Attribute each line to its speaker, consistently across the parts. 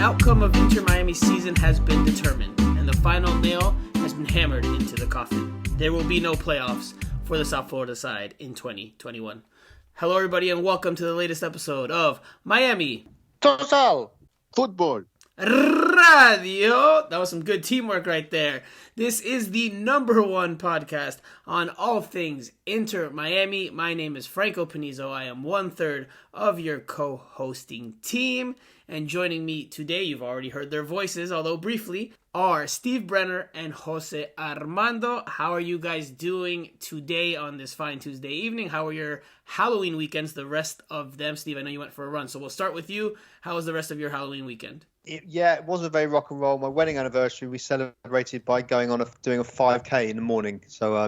Speaker 1: outcome of Inter Miami's season has been determined, and the final nail has been hammered into the coffin. There will be no playoffs for the South Florida side in 2021. Hello, everybody, and welcome to the latest episode of Miami
Speaker 2: Total Futbol
Speaker 1: Radio. That was some good teamwork right there. This is the number one podcast on all things Inter Miami. My name is Franco Panizo. I am 1/3 of your co-hosting team. And joining me today, you've already heard their voices, although briefly, are Steve Brenner and Jose Armando. How are you guys doing today on this fine Tuesday evening? How are your Halloween weekends, the rest of them? Steve, I know you went for a run, so we'll start with you. How was the rest of your Halloween weekend?
Speaker 2: It wasn't very rock and roll. My wedding anniversary, we celebrated by doing a 5K in the morning. So,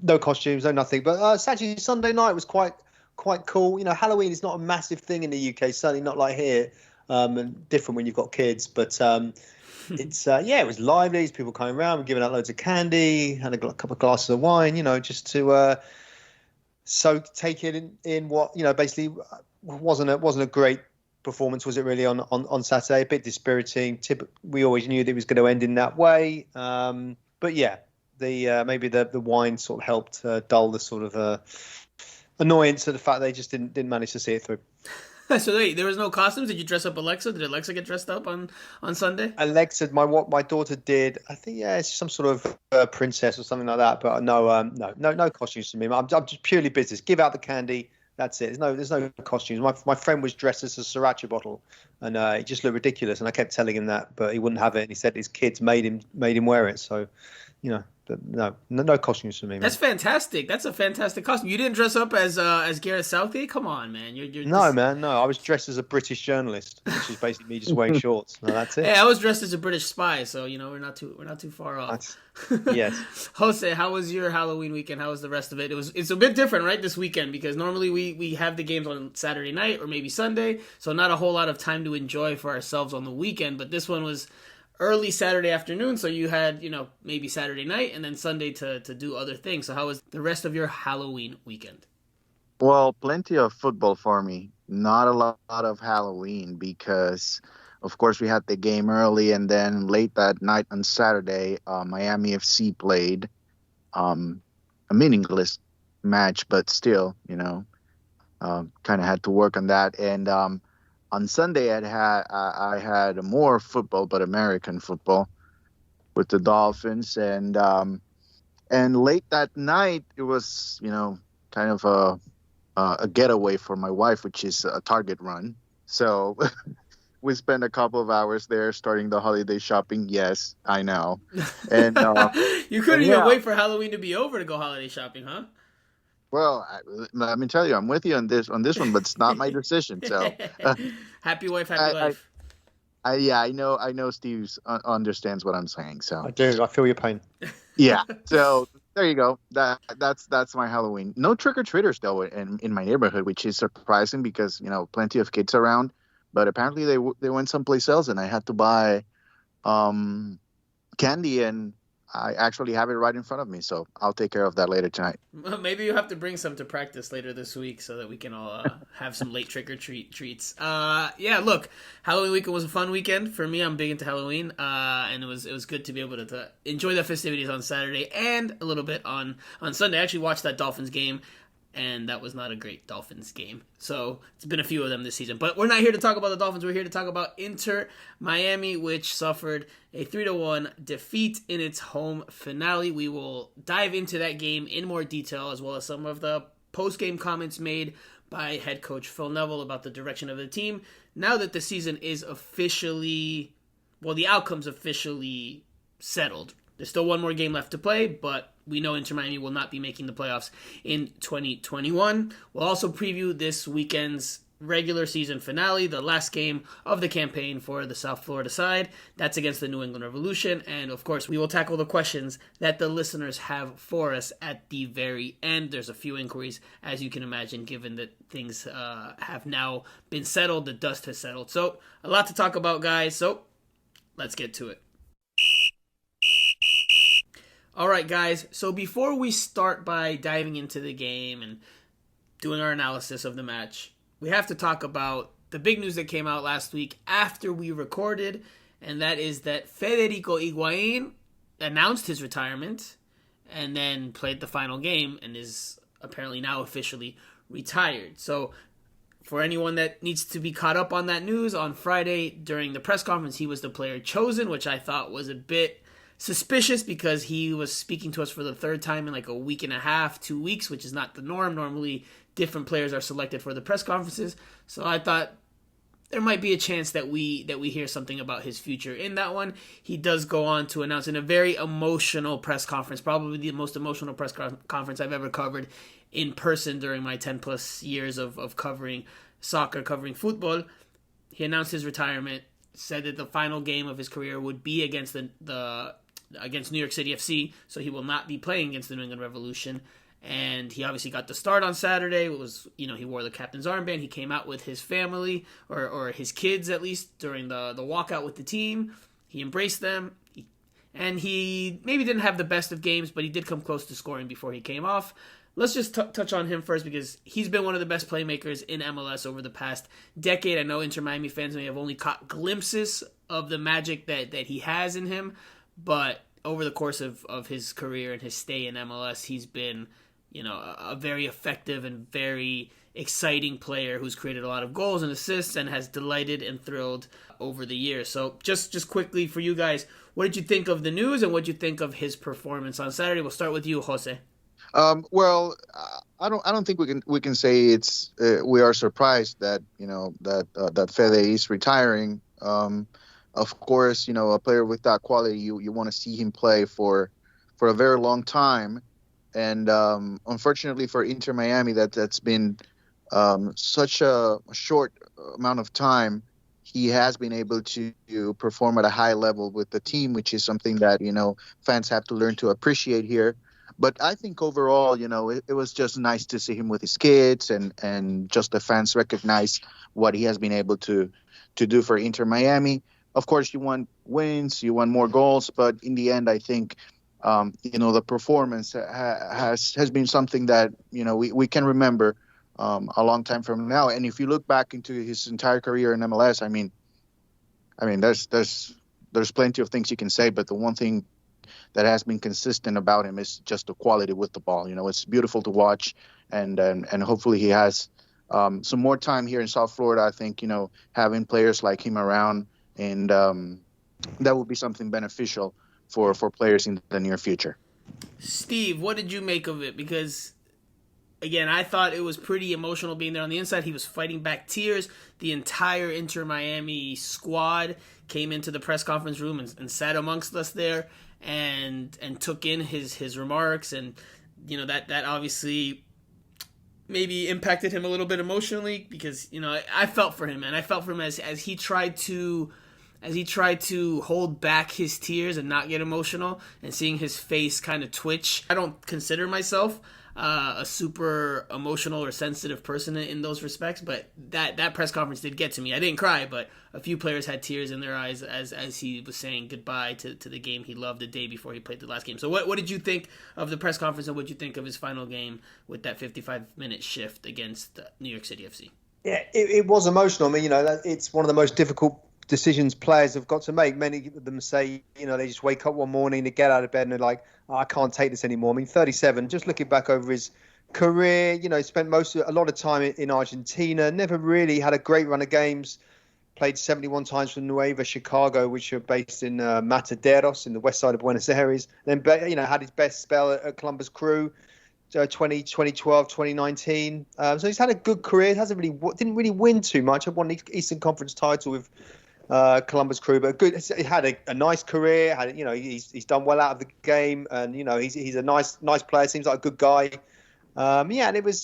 Speaker 2: no costumes, no nothing. But Saturday, Sunday night was quite cool. You know, Halloween is not a massive thing in the UK, certainly not like here. And different when you've got kids. But it was lively. People coming around, we're giving out loads of candy, had a couple of glasses of wine, just to take it in what, basically wasn't a great performance, was it really, on Saturday? A bit dispiriting. We always knew that it was going to end in that way. But yeah, maybe the wine sort of helped dull the sort of annoyance of the fact they just didn't manage to see it through.
Speaker 1: So wait, there was no costumes? Did you dress up Alexa? Did Alexa get dressed up on Sunday?
Speaker 2: Alexa, my daughter did. I think it's some sort of princess or something like that. But no costumes for me. I'm just purely business. Give out the candy. That's it. There's no costumes. My friend was dressed as a sriracha bottle, and it just looked ridiculous. And I kept telling him that, but he wouldn't have it. And he said his kids made him wear it. So, no costumes for me, man.
Speaker 1: That's fantastic. That's a fantastic costume. You didn't dress up as Gareth Southgate? Come on, man. You're
Speaker 2: No, man. No, I was dressed as a British journalist, which is basically me just wearing shorts. No, that's it.
Speaker 1: Hey, I was dressed as a British spy, so we're not too far off.
Speaker 2: Yes.
Speaker 1: Jose, how was your Halloween weekend? How was the rest of it? It's a bit different, right, this weekend, because normally we have the games on Saturday night or maybe Sunday, so not a whole lot of time to enjoy for ourselves on the weekend, but this one was early Saturday afternoon, so you had, maybe Saturday night and then Sunday to do other things. So how was the rest of your Halloween weekend?
Speaker 3: Well, plenty of football for me. Not a lot of Halloween because, of course, we had the game early, and then late that night on Saturday, Miami FC played a meaningless match, but still, kind of had to work on that. And on Sunday, I had more football, but American football with the Dolphins, and late that night it was kind of a getaway for my wife, which is a Target run. So we spent a couple of hours there starting the holiday shopping. Yes, I know. And
Speaker 1: you couldn't even wait for Halloween to be over to go holiday shopping, huh?
Speaker 3: Well, let me tell you, I'm with you on this one, but it's not my decision. So,
Speaker 1: happy wife, happy life.
Speaker 3: I know Steve understands what I'm saying. So
Speaker 2: I do. I feel your pain.
Speaker 3: Yeah. So there you go. That's my Halloween. No trick or treaters though in my neighborhood, which is surprising because plenty of kids around, but apparently they went someplace else, and I had to buy candy, and I actually have it right in front of me, so I'll take care of that later tonight.
Speaker 1: Well, maybe you have to bring some to practice later this week so that we can all have some late trick-or-treat treats. Look, Halloween weekend was a fun weekend. For me, I'm big into Halloween, and it was good to be able to enjoy the festivities on Saturday and a little bit on Sunday. I actually watched that Dolphins game, and that was not a great Dolphins game. So it's been a few of them this season. But we're not here to talk about the Dolphins. We're here to talk about Inter Miami, which suffered a 3-1 defeat in its home finale. We will dive into that game in more detail, as well as some of the post-game comments made by head coach Phil Neville about the direction of the team. Now that the season is the outcome's officially settled. There's still one more game left to play, but we know Inter Miami will not be making the playoffs in 2021. We'll also preview this weekend's regular season finale, the last game of the campaign for the South Florida side. That's against the New England Revolution. And, of course, we will tackle the questions that the listeners have for us at the very end. There's a few inquiries, as you can imagine, given that things have now been settled. The dust has settled. So, a lot to talk about, guys. So, let's get to it. All right, guys, so before we start by diving into the game and doing our analysis of the match, we have to talk about the big news that came out last week after we recorded, and that is that Federico Iguain announced his retirement and then played the final game and is apparently now officially retired. So for anyone that needs to be caught up on that news, on Friday during the press conference, he was the player chosen, which I thought was a bit suspicious because he was speaking to us for the third time in like a week and a half, 2 weeks, which is not the norm. Normally, different players are selected for the press conferences. So I thought there might be a chance that we hear something about his future in that one. He does go on to announce in a very emotional press conference, probably the most emotional press conference I've ever covered in person during my 10 plus years of covering soccer, covering football. He announced his retirement, said that the final game of his career would be against against New York City FC, so he will not be playing against the New England Revolution. And he obviously got the start on Saturday. It was, he wore the captain's armband. He came out with his family, or his kids at least, during the walkout with the team. He embraced them. And he maybe didn't have the best of games, but he did come close to scoring before he came off. Let's just touch on him first because he's been one of the best playmakers in MLS over the past decade. I know Inter Miami fans may have only caught glimpses of the magic that he has in him, but over the course of his career and his stay in MLS, he's been a very effective and very exciting player who's created a lot of goals and assists and has delighted and thrilled over the years. So just quickly for you guys, what did you think of the news and what did you think of his performance on Saturday? We'll start with you, Jose.
Speaker 3: Well, I don't think we can say we are surprised that that Fede is retiring. Of course, a player with that quality, you want to see him play for a very long time. And unfortunately for Inter Miami, that's been such a short amount of time. He has been able to perform at a high level with the team, which is something that fans have to learn to appreciate here. But I think overall, it was just nice to see him with his kids and just the fans recognize what he has been able to do for Inter Miami. Of course, you want wins, you want more goals, but in the end, I think the performance has been something that we can remember a long time from now. And if you look back into his entire career in MLS, I mean, there's plenty of things you can say, but the one thing that has been consistent about him is just the quality with the ball. It's beautiful to watch, and hopefully he has some more time here in South Florida. I think having players like him around, and that would be something beneficial for players in the near future.
Speaker 1: Steve, what did you make of it? Because again, I thought it was pretty emotional being there on the inside. He was fighting back tears. The entire Inter Miami squad came into the press conference room and sat amongst us there and took in his remarks, and that obviously maybe impacted him a little bit emotionally because I felt for him, and I felt for him as he tried to hold back his tears and not get emotional, and seeing his face kind of twitch. I don't consider myself a super emotional or sensitive person in those respects, but that press conference did get to me. I didn't cry, but a few players had tears in their eyes as he was saying goodbye to the game he loved the day before he played the last game. So what did you think of the press conference, and what did you think of his final game with that 55-minute shift against New York City FC?
Speaker 2: Yeah, it was emotional. I mean, it's one of the most difficult decisions players have got to make. Many of them say, they just wake up one morning, they get out of bed and they're like, oh, I can't take this anymore. I mean, 37, just looking back over his career, spent a lot of time in Argentina, never really had a great run of games, played 71 times for Nueva Chicago, which are based in Mataderos in the west side of Buenos Aires. Then, had his best spell at Columbus Crew, 2012, 2019. So he's had a good career. Didn't really win too much. I won the Eastern Conference title with Columbus Crew, but good. He had a nice career. He's done well out of the game, and he's a nice player. Seems like a good guy. And it's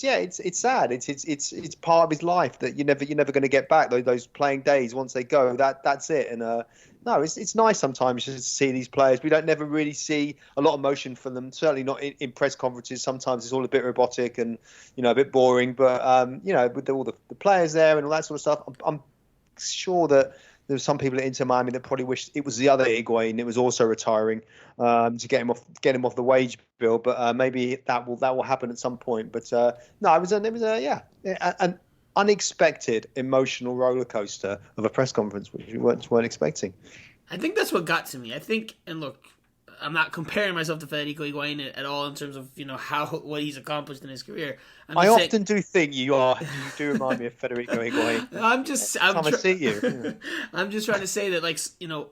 Speaker 2: sad. It's part of his life that you're never going to get back. Those playing days, once they go, that's it. And no, it's nice sometimes just to see these players. We don't never really see a lot of emotion from them. Certainly not in press conferences. Sometimes it's all a bit robotic and a bit boring. But with all the players there and all that sort of stuff, I'm sure that there were some people at Inter Miami that probably wished it was the other Higuain. It was also retiring to get him off the wage bill. But maybe that will happen at some point. But no, it was and unexpected emotional roller coaster of a press conference, which we weren't expecting.
Speaker 1: I think that's what got to me. I think, and look, I'm not comparing myself to Federico Iguain at all in terms of what he's accomplished in his career.
Speaker 2: I often do think you do remind me of Federico Higuain.
Speaker 1: I'm
Speaker 2: I see you. Yeah.
Speaker 1: I'm just trying to say that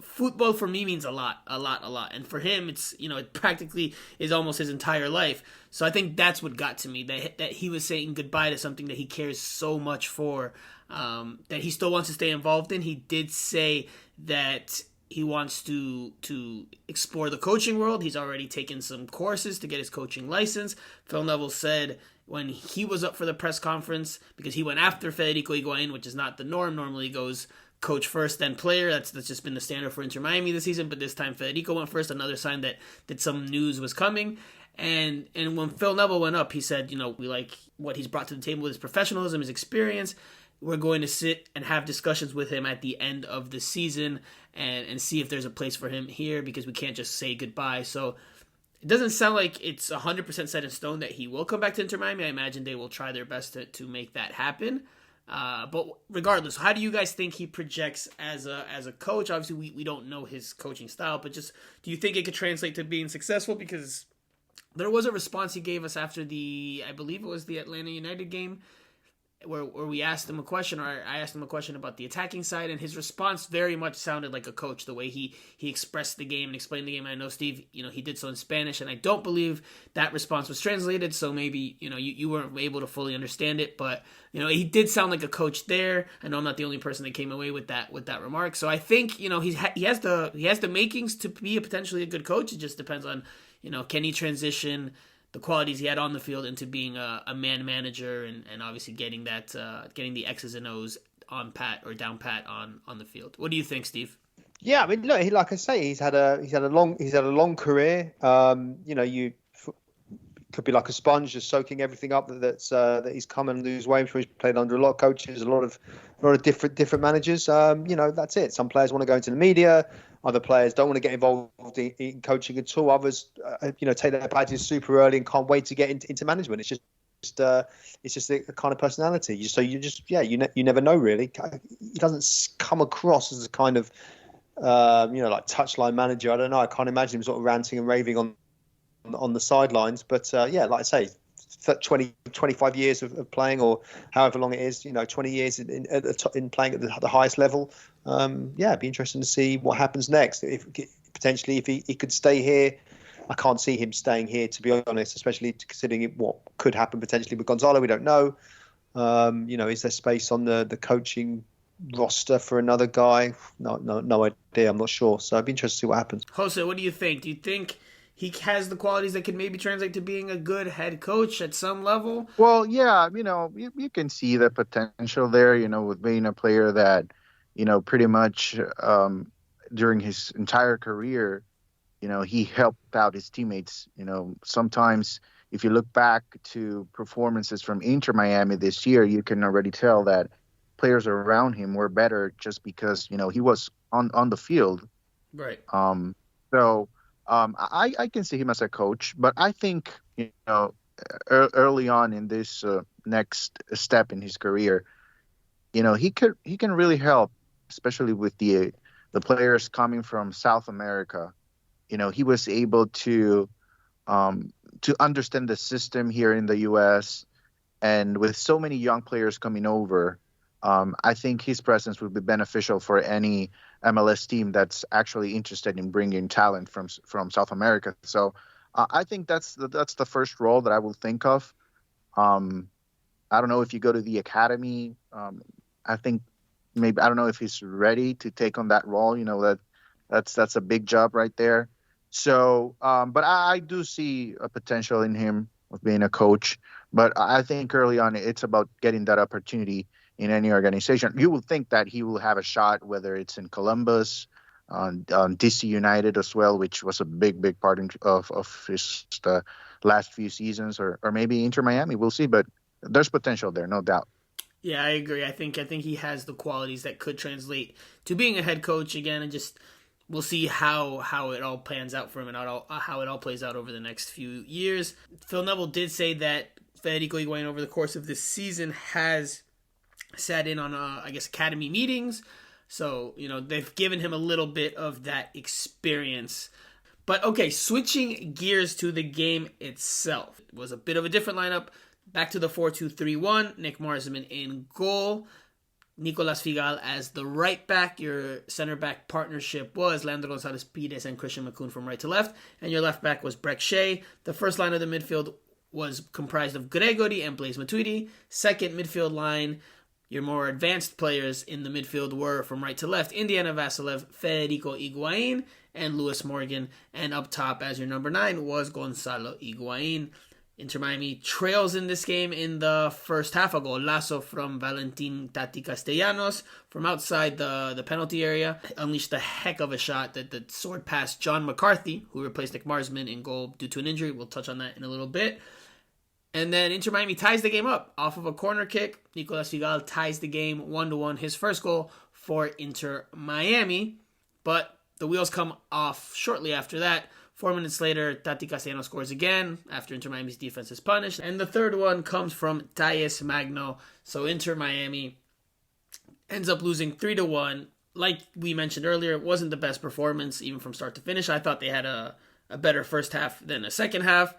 Speaker 1: football for me means a lot, and for him it's it practically is almost his entire life. So I think that's what got to me, that he was saying goodbye to something that he cares so much for, that he still wants to stay involved in. He did say that he wants to explore the coaching world. He's already taken some courses to get his coaching license. Phil Neville said when he was up for the press conference, because he went after Federico Iguain, which is not the norm. Normally he goes coach first, then player. That's just been the standard for Inter Miami this season. But this time Federico went first. Another sign that some news was coming. And when Phil Neville went up, he said, we like what he's brought to the table with his professionalism, his experience. We're going to sit and have discussions with him at the end of the season and see if there's a place for him here, because we can't just say goodbye. So it doesn't sound like it's 100% set in stone that he will come back to Inter Miami. I imagine they will try their best to make that happen. But regardless, how do you guys think he projects as a coach? Obviously, we don't know his coaching style, but just do you think it could translate to being successful? Because there was a response he gave us after I believe it was the Atlanta United game, where we asked him a question, or I asked him a question about the attacking side, and his response very much sounded like a coach, the way he expressed the game and explained the game. And I know, Steve, he did so in Spanish, and I don't believe that response was translated, so maybe, you weren't able to fully understand it, but, he did sound like a coach there. I know I'm not the only person that came away with that remark. So I think, he has the makings to be potentially a good coach. It just depends on, can he transition the qualities he had on the field into being a man manager, and obviously getting the X's and O's on pat or down pat on the field. What do you think, Steve?
Speaker 2: Yeah, I mean, look, like I say, he's had a long career. You could be like a sponge, just soaking everything up that he's come under his way. I'm sure he's played under a lot of coaches, a lot of different managers. That's it. Some players want to go into the media. Other players don't want to get involved in coaching at all. Others, take their badges super early and can't wait to get into management. It's just the kind of personality. You never know really. He doesn't come across as a kind of, like touchline manager. I don't know. I can't imagine him sort of ranting and raving on the sidelines. But like I say, 25 years of playing, or however long it is, 20 years in playing at the highest level. It'd be interesting to see what happens next. If he could stay here, I can't see him staying here, to be honest, especially considering what could happen potentially with Gonzalo. We don't know. Is there space on the coaching roster for another guy? No idea. I'm not sure. So I'd be interested to see what happens.
Speaker 1: Jose, what do you think? Do you think he has the qualities that could maybe translate to being a good head coach at some level?
Speaker 3: Well, yeah, you can see the potential there, with being a player that, pretty much during his entire career, he helped out his teammates. Sometimes if you look back to performances from Inter Miami this year, you can already tell that players around him were better just because, he was on the field.
Speaker 1: Right.
Speaker 3: I can see him as a coach, but I think, early on in this next step in his career, he can really help, especially with the players coming from South America. He was able to understand the system here in the U.S., and with so many young players coming over, I think his presence would be beneficial for any MLS team that's actually interested in bringing talent from South America. So I think that's the first role that I will think of. I don't know if you go to the academy. I think maybe, I don't know if he's ready to take on that role. That's a big job right there. So, but I do see a potential in him of being a coach. But I think early on, it's about getting that opportunity in any organization. You will think that he will have a shot, whether it's in Columbus, on DC United as well, which was a big part of his last few seasons, or maybe Inter Miami. We'll see, but there's potential there, no doubt.
Speaker 1: Yeah, I agree. I think he has the qualities that could translate to being a head coach again, and just we'll see how it all pans out for him and how it all plays out over the next few years. Phil Neville did say that Federico Iguain over the course of this season has sat in on, academy meetings. So, they've given him a little bit of that experience. But, okay, switching gears to the game itself. It was a bit of a different lineup. Back to the 4-2-3-1. Nick Marsman in goal. Nicolas Figal as the right back. Your center back partnership was Leandro Gonzalez Pires and Christian McCoon from right to left. And your left back was Breck Shea. The first line of the midfield was comprised of Gregory and Blaise Matuidi. Second midfield line, your more advanced players in the midfield were from right to left, Indiana Vassilev, Federico Higuain, and Lewis Morgan. And up top as your number 9 was Gonzalo Higuain. Inter Miami trails in this game in the first half. A golazo from Valentin Tati Castellanos from outside the penalty area. Unleashed a heck of a shot that soared past John McCarthy, who replaced Nick Marsman in goal due to an injury. We'll touch on that in a little bit. And then Inter Miami ties the game up off of a corner kick. Nicolas Figal ties the game 1-1, his first goal for Inter Miami. But the wheels come off shortly after that. 4 minutes later, Tati Castellanos scores again after Inter Miami's defense is punished. And the third one comes from Thais Magno. So Inter Miami ends up losing 3-1. Like we mentioned earlier, it wasn't the best performance even from start to finish. I thought they had a better first half than a second half.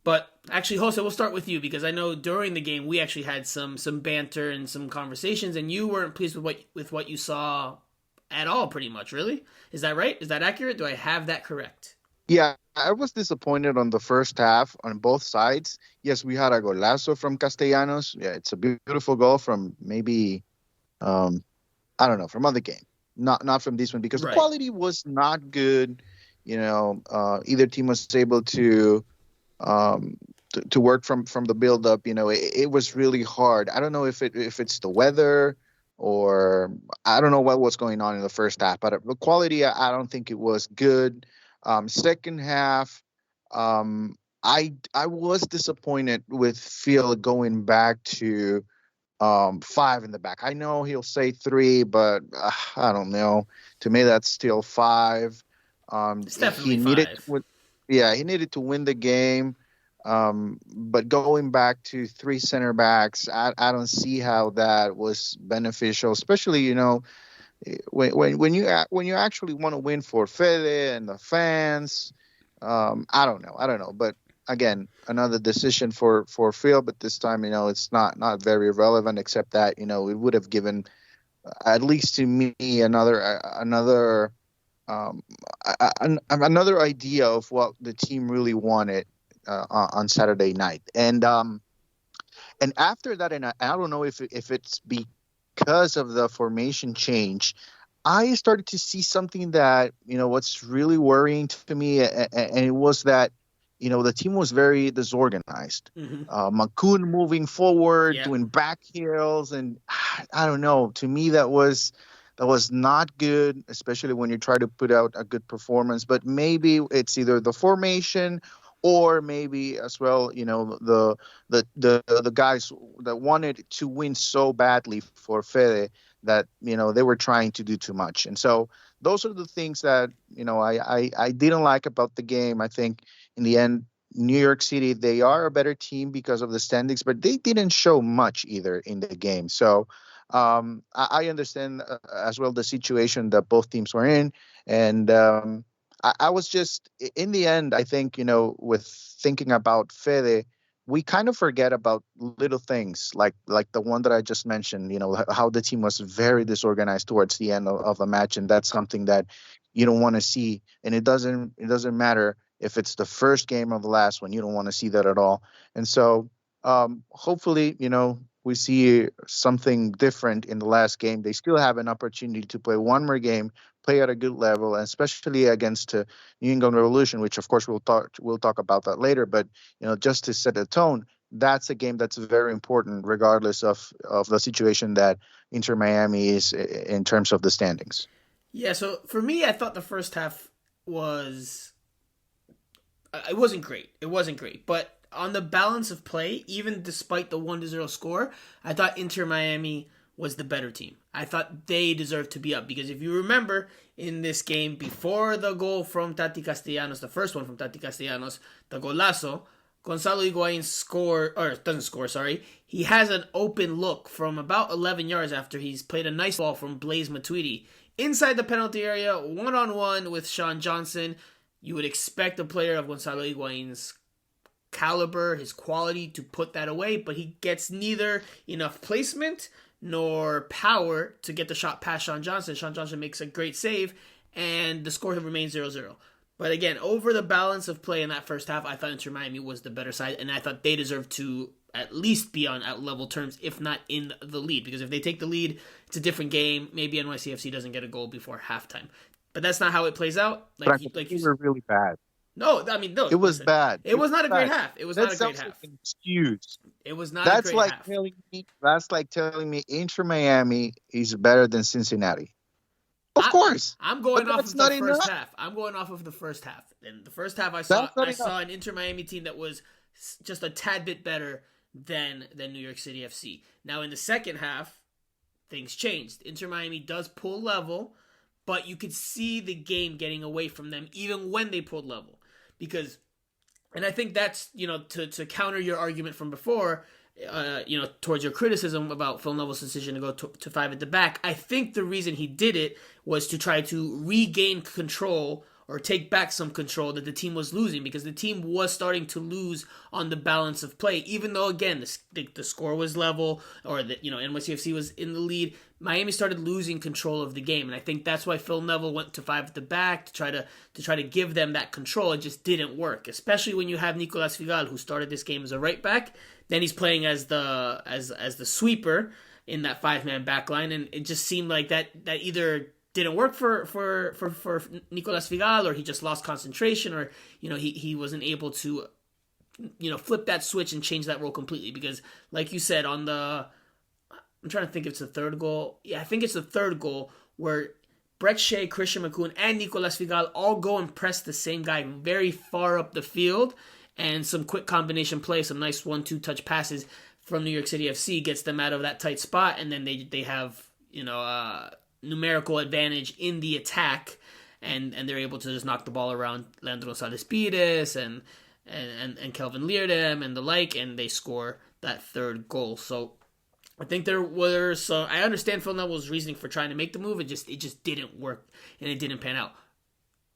Speaker 1: But actually, Jose, we'll start with you because I know during the game we actually had some banter and some conversations, and you weren't pleased with what you saw at all, pretty much, really? Is that right? Is that accurate? Do I have that correct?
Speaker 3: Yeah, I was disappointed on the first half on both sides. Yes, we had a golazo from Castellanos. Yeah, it's a beautiful goal from maybe, I don't know, from other game. Not from this one because
Speaker 1: Right.
Speaker 3: The quality was not good. Either team was able to work from the build up. It was really hard. I don't know if it's the weather or I don't know what was going on in the first half, but the quality I don't think it was good. Second half, I was disappointed with Phil going back to 5 in the back. I know he'll say 3, but I don't know. To me, that's still 5.
Speaker 1: It's definitely
Speaker 3: he needed
Speaker 1: 5.
Speaker 3: he needed to win the game. But going back to 3 center backs, I don't see how that was beneficial, especially, when you actually want to win for Fede and the fans. I don't know. But again, another decision for Phil, but this time, it's not very relevant, except that, it would have given, at least to me, another idea of what the team really wanted on Saturday night. And after that, and I don't know if it's because of the formation change, I started to see something that, what's really worrying to me, and it was that, the team was very disorganized.
Speaker 1: Mm-hmm.
Speaker 3: McCoon moving forward,
Speaker 1: Yeah.
Speaker 3: doing back heels, and I don't know. To me, that was not good, especially when you try to put out a good performance. But maybe it's either the formation or maybe as well, the guys that wanted to win so badly for Fede that, they were trying to do too much. And so those are the things that, I didn't like about the game. I think in the end, New York City, they are a better team because of the standings, but they didn't show much either in the game. So I understand as well the situation that both teams were in. And I was just, in the end, I think, with thinking about Fede, we kind of forget about little things like the one that I just mentioned, how the team was very disorganized towards the end of a match. And that's something that you don't want to see. And it doesn't matter if it's the first game or the last one. You don't want to see that at all. And so hopefully, we see something different in the last game. They still have an opportunity to play one more game, play at a good level, and especially against New England Revolution, which of course we'll talk about that later. But just to set a tone, that's a game that's very important, regardless of the situation that Inter Miami is in terms of the standings.
Speaker 1: Yeah. So for me, I thought the first half was it wasn't great. It wasn't great, but on the balance of play, even despite the 1-0 score, I thought Inter Miami was the better team. I thought they deserved to be up because if you remember in this game, before the goal from Tati Castellanos, the first one from Tati Castellanos, the golazo, Gonzalo Higuain he has an open look from about 11 yards after he's played a nice ball from Blaise Matuidi inside the penalty area, one-on-one with Sean Johnson. You would expect a player of Gonzalo Higuain's caliber, his quality, to put that away, but he gets neither enough placement nor power to get the shot past Sean Johnson. Sean Johnson makes a great save, and the score remains 0-0. But again, over the balance of play in that first half, I thought Inter Miami was the better side, and I thought they deserved to at least be on at level terms, if not in the lead. Because if they take the lead, it's a different game. Maybe NYCFC doesn't get a goal before halftime. But that's not how it plays out.
Speaker 3: You were really bad.
Speaker 1: No,
Speaker 3: it was bad.
Speaker 1: It was not a great half. It was not a great half.
Speaker 3: An excuse.
Speaker 1: It was not a great half.
Speaker 3: That's like telling me Inter Miami is better than Cincinnati. Of course.
Speaker 1: I'm going off of the first half. I'm going off of the first half. In the first half, I saw an Inter Miami team that was just a tad bit better than New York City FC. Now, in the second half, things changed. Inter Miami does pull level, but you could see the game getting away from them even when they pulled level. And I think that's, to counter your argument from before, towards your criticism about Phil Neville's decision to go to 5 at the back, I think the reason he did it was to try to regain control or take back some control that the team was losing, because the team was starting to lose on the balance of play. Even though, again, the score was level, or that NYCFC was in the lead, Miami started losing control of the game, and I think that's why Phil Neville went to 5 at the back to try to give them that control. It just didn't work, especially when you have Nicolas Figal, who started this game as a right back. Then he's playing as the sweeper in that 5-man back line, and it just seemed like that either didn't work for Nicolas Figal, or he just lost concentration, or he wasn't able to flip that switch and change that role completely. Because like you said, I'm trying to think if it's the third goal. Yeah, I think it's the third goal where Brett Shea, Christian McCoon, and Nicolas Figal all go and press the same guy very far up the field, and some quick combination play, some nice 1-2 touch passes from New York City FC gets them out of that tight spot, and then they have numerical advantage in the attack, and they're able to just knock the ball around Leandro Gonzalez-Pires and Kelvin Leerdam and the like, and they score that third goal. So I think there were some. I understand Phil Neville's reasoning for trying to make the move. It just didn't work, and it didn't pan out.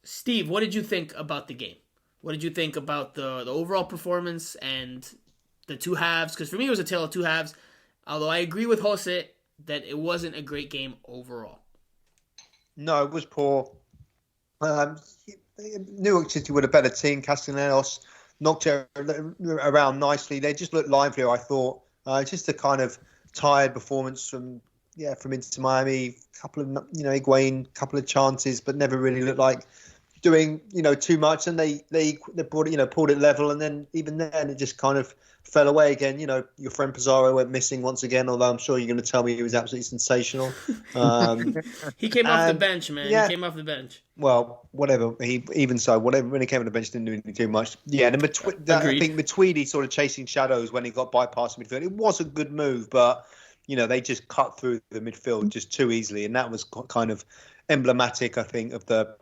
Speaker 1: Steve, what did you think about the game? What did you think about the overall performance and the two halves? Because for me, it was a tale of two halves. Although I agree with Jose that it wasn't a great game overall.
Speaker 2: No, it was poor. New York City were a better team. Castellanos knocked it around nicely. They just looked livelier, I thought. Just a kind of tired performance from Inter Miami. Couple of Higuain, couple of chances, but never really looked like doing too much. And they brought it, pulled it level, and then even then it just kind of fell away again. Your friend Pizarro went missing once again, although I'm sure you're going to tell me he was absolutely sensational.
Speaker 1: He came off the bench, man. Yeah. He came off the bench.
Speaker 2: Well, whatever. When he came on the bench, didn't do anything too much. Yeah, I think Matuidi sort of chasing shadows when he got bypassed midfield. It was a good move, but they just cut through the midfield just too easily, and that was kind of emblematic, I think, of the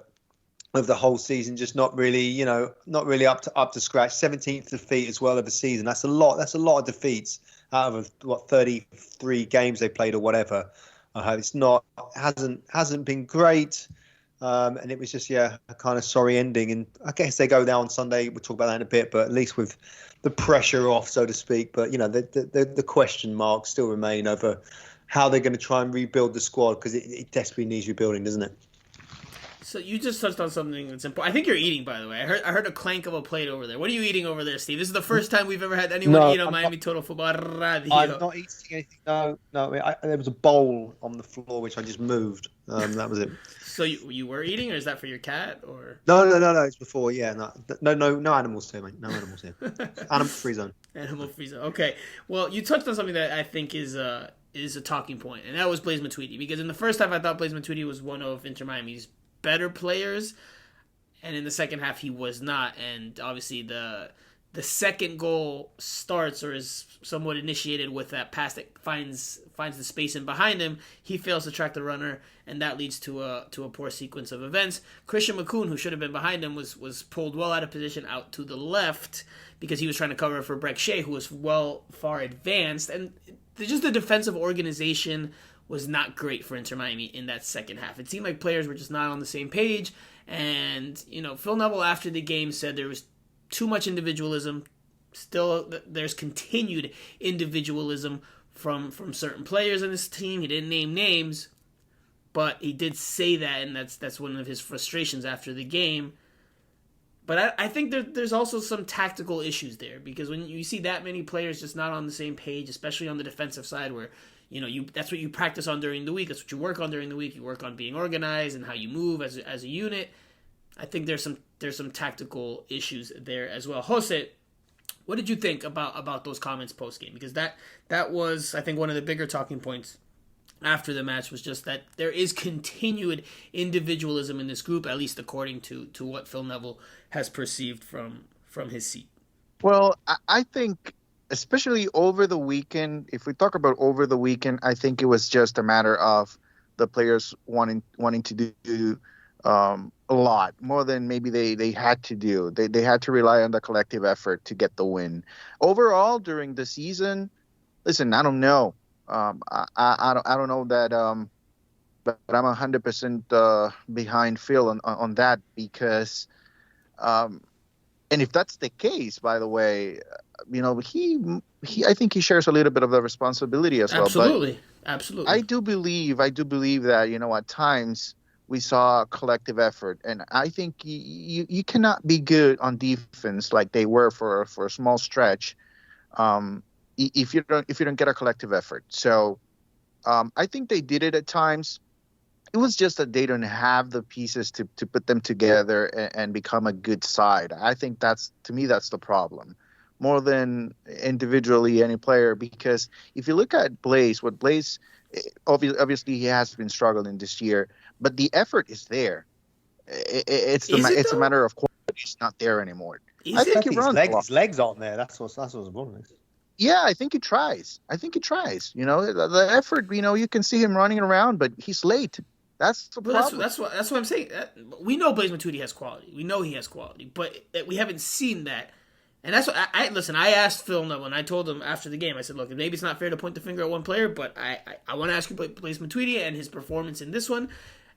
Speaker 2: whole season. Just not really up to scratch. 17th defeat as well of the season. That's a lot of defeats out of 33 games they played or whatever. It's not hasn't been great. And it was just a kind of sorry ending. And I guess they go down on Sunday. We'll talk about that in a bit, but at least with the pressure off, so to speak. But the question marks still remain over how they're going to try and rebuild the squad, because it desperately needs rebuilding, doesn't it?
Speaker 1: So you just touched on something that's important. I think you're eating, by the way. I heard a clank of a plate over there. What are you eating over there, Steve? This is the first time we've ever had anyone eat on Miami Total Football Radio.
Speaker 2: I'm not eating anything. No. There was a bowl on the floor which I just moved. That was it.
Speaker 1: So you were eating, or is that for your cat, or?
Speaker 2: No. It's before. Yeah, no animals here, mate. No animals here. Animal-free zone.
Speaker 1: Animal-free zone. Okay. Well, you touched on something that I think is a talking point, and that was Blaise Matuidi. Because in the first half, I thought Blaise Matuidi was one of Inter Miami's better players, and in the second half he was not. And obviously the the second goal starts or is somewhat initiated with that pass that finds the space in behind him. He fails to track the runner, and that leads to a poor sequence of events. Christian McCoon, who should have been behind him, was pulled well out of position out to the left because he was trying to cover for Breck Shea, who was far advanced. And just the defensive organization was not great for Inter Miami in that second half. It seemed like players were just not on the same page. And, Phil Neville after the game said there was too much individualism. Still, there's continued individualism from certain players in this team. He didn't name names, but he did say that, and that's one of his frustrations after the game. But I think there's also some tactical issues there, because when you see that many players just not on the same page, especially on the defensive side, where that's what you practice on during the week, that's what you work on during the week. You work on being organized and how you move as a unit. I think there's some tactical issues there as well. Jose, what did you think about those comments post game? Because that was, I think, one of the bigger talking points after the match, was just that there is continued individualism in this group, at least according to what Phil Neville has perceived from his seat.
Speaker 3: Well, I think, especially over the weekend, if we talk about over the weekend, I think it was just a matter of the players wanting to do a lot more than maybe they had to do. They had to rely on the collective effort to get the win. Overall, during the season, listen, I don't know. I don't know that, but I'm 100% behind Phil on that, because, and if that's the case, by the way, he I think he shares a little bit of the responsibility as well.
Speaker 1: Absolutely.
Speaker 3: I do believe that, at times we saw collective effort, and I think you cannot be good on defense like they were for a small stretch, if you don't get a collective effort. So I think they did it at times. It was just that they don't have the pieces to put them together and become a good side. I think that's the problem, more than individually any player. Because if you look at Blaise, obviously he has been struggling this year, but the effort is there. It's a matter of quality. It's not there anymore.
Speaker 2: I think he runs. His legs aren't there. That's what's the problem is.
Speaker 3: Yeah, I think he tries. The effort. You can see him running around, but he's late. That's the problem.
Speaker 1: That's what I'm saying. We know Blaise Matuidi has quality. We know he has quality, but we haven't seen that. And that's what I asked Phil Neville, and I told him after the game, I said, look, maybe it's not fair to point the finger at one player, but I want to ask you about Blaise Matuidi and his performance in this one.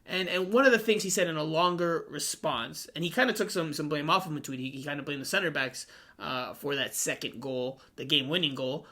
Speaker 1: And one of the things he said in a longer response, and he kind of took some blame off of Matuidi. He kind of blamed the center backs for that second goal, the game-winning goal.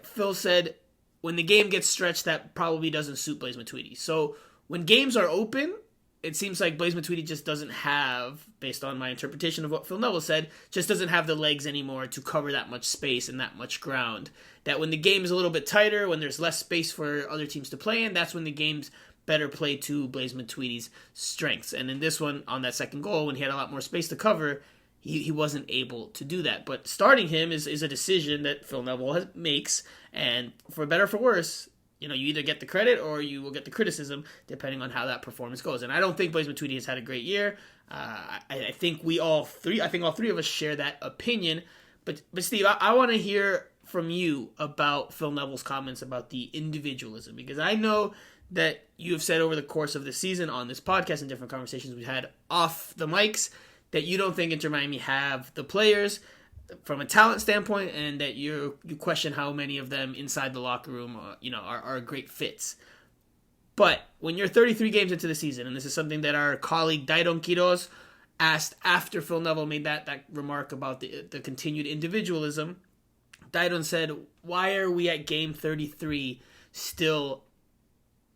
Speaker 1: Phil said, when the game gets stretched, that probably doesn't suit Blaise Matuidi. So when games are open, it seems like Blaise Matuidi just doesn't have, based on my interpretation of what Phil Neville said, just doesn't have the legs anymore to cover that much space and that much ground. That when the game is a little bit tighter, when there's less space for other teams to play in, that's when the game's better play to Blaise Matuidi's strengths. And in this one, on that second goal, when he had a lot more space to cover, he wasn't able to do that. But starting him is a decision that Phil Neville makes, and for better or for worse, you either get the credit or you will get the criticism, depending on how that performance goes. And I don't think Blaise Matuidi has had a great year. I think all three of us share that opinion. But Steve, I want to hear from you about Phil Neville's comments about the individualism, because I know that you have said over the course of the season on this podcast and different conversations we've had off the mics that you don't think Inter Miami have the players from a talent standpoint, and that you question how many of them inside the locker room are great fits. But when you're 33 games into the season, and this is something that our colleague Daidon Quiroz asked after Phil Neville made that remark about the continued individualism, Daidon said, why are we at game 33 still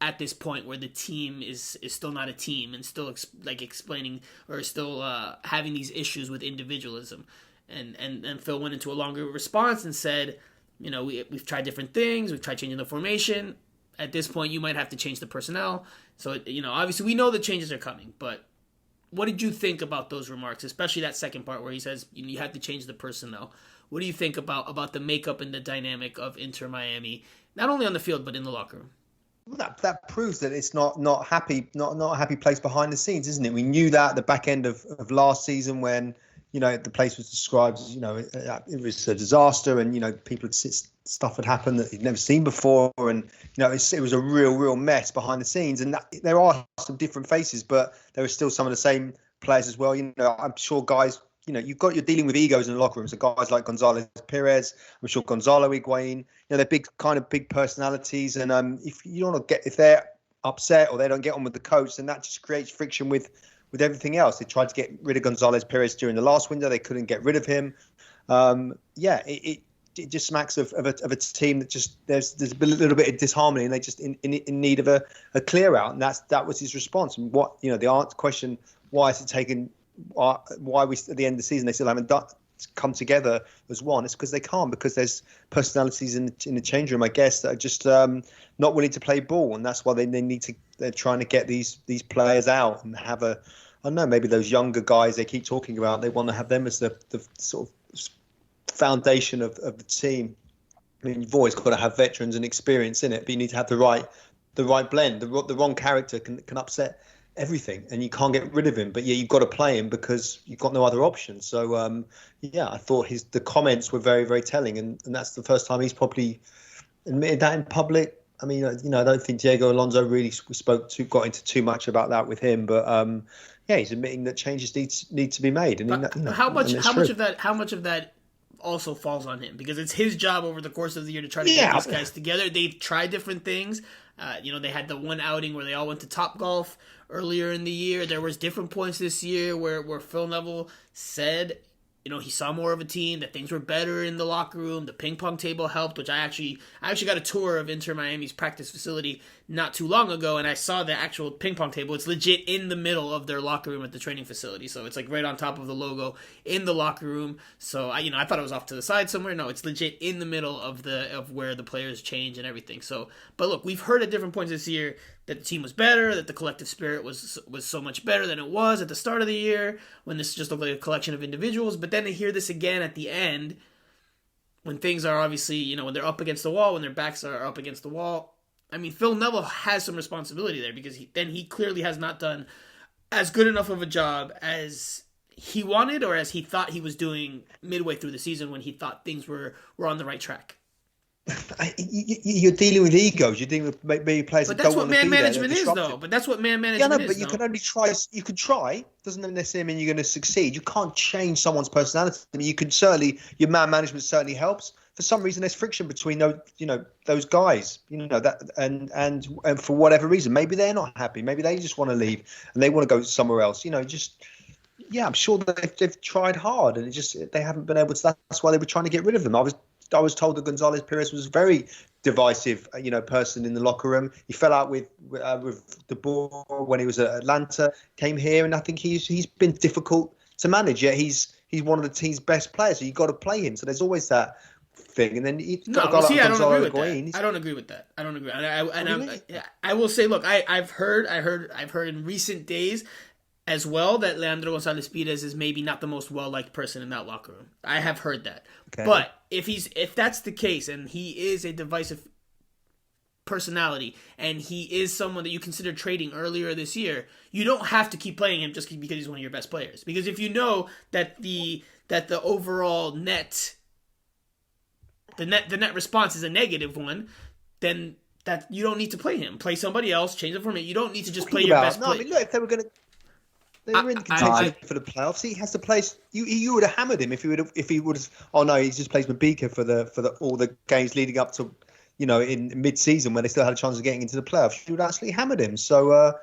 Speaker 1: at this point where the team is still not a team and still explaining or still having these issues with individualism? And Phil went into a longer response and said, we've tried different things. We've tried changing the formation. At this point, you might have to change the personnel. So, obviously we know the changes are coming, but what did you think about those remarks, especially that second part where he says you have to change the personnel? What do you think about the makeup and the dynamic of Inter Miami, not only on the field, but in the locker room?
Speaker 2: Well, that proves that it's not a happy place behind the scenes, isn't it? We knew that at the back end of last season when the place was described as, it was a disaster, and, stuff had happened that he'd never seen before. And, it was a real mess behind the scenes. And there are some different faces, but there are still some of the same players as well. I'm sure guys, you're dealing with egos in the locker room. So guys like Gonzalez Perez, I'm sure Gonzalo Higuain, they're big personalities. And if they're upset or they don't get on with the coach, then that just creates friction with everything else. They tried to get rid of Gonzalez Perez during the last window. They couldn't get rid of him. It just smacks of a team that just there's a little bit of disharmony, and they just in need of a clear out. And that was his response. And what the question, why is it taken? Why we at the end of the season they still haven't come together as one? It's because they can't, because there's personalities in the change room, I guess, that are just not willing to play ball, and that's why they need to. They're trying to get these players out and have I don't know, maybe those younger guys they keep talking about. They want to have them as the sort of foundation of the team. I mean, you've always got to have veterans and experience in it, but you need to have the right blend. The wrong character can upset everything, and you can't get rid of him. But yeah, you've got to play him because you've got no other option. So I thought the comments were very, very telling, and that's the first time he's probably admitted that in public. I mean, I don't think Diego Alonso really got into too much about that with him, but he's admitting that changes need to be made. And
Speaker 1: how much of that also falls on him, because it's his job over the course of the year to try to get these guys together. They've tried different things. They had the one outing where they all went to Topgolf earlier in the year. There was different points this year where Phil Neville said, he saw more of a team, that things were better in the locker room. The ping pong table helped, which I actually got a tour of Inter Miami's practice facility not too long ago, and I saw the actual ping pong table. It's legit in the middle of their locker room at the training facility, so it's like right on top of the logo in the locker room. So I thought it was off to the side somewhere. No, it's legit in the middle of where the players change and everything. So, but look, we've heard at different points this year that the team was better, that the collective spirit was so much better than it was at the start of the year, when this just looked like a collection of individuals. But then to hear this again at the end, when things are obviously, when they're up against the wall, when their backs are up against the wall, I mean, Phil Neville has some responsibility there, because he clearly has not done as good enough of a job as he wanted, or as he thought he was doing midway through the season, when he thought things were on the right track.
Speaker 2: You're dealing with egos. You're dealing with maybe players that don't want to be there.
Speaker 1: But that's what man management is, though. But that's what man management is.
Speaker 2: But you can only try. You can try. Doesn't necessarily mean you're going to succeed. You can't change someone's personality. I mean, you can certainly. Your man management certainly helps. For some reason, there's friction between those guys. And for whatever reason, maybe they're not happy. Maybe they just want to leave and they want to go somewhere else. I'm sure that they've tried hard, and they haven't been able to. That's why they were trying to get rid of them. I was told that Gonzalez Perez was a very divisive, person in the locker room. He fell out with De Boer when he was at Atlanta, came here, and I think he's been difficult to manage. Yet he's one of the team's best players, so you've got to play him. So there's always that thing. And then
Speaker 1: I don't agree with that. I don't agree with that. I don't agree. I will say, look, I've heard in recent days as well that Leandro Gonzalez Pires is maybe not the most well-liked person in that locker room. I have heard that. Okay. But if that's the case, and he is a divisive personality, and he is someone that you considered trading earlier this year, you don't have to keep playing him just because he's one of your best players. Because if you know that the overall net response is a negative one, then that you don't need to play him. Play somebody else, change the format. You don't need to just play your best player.
Speaker 2: I mean, look, if they were going to. They were in contention for the playoffs. He has to play. You would have hammered him if he would have. Oh no, he just plays Mabika for all the games leading up to, in mid-season when they still had a chance of getting into the playoffs. You would actually hammered him. So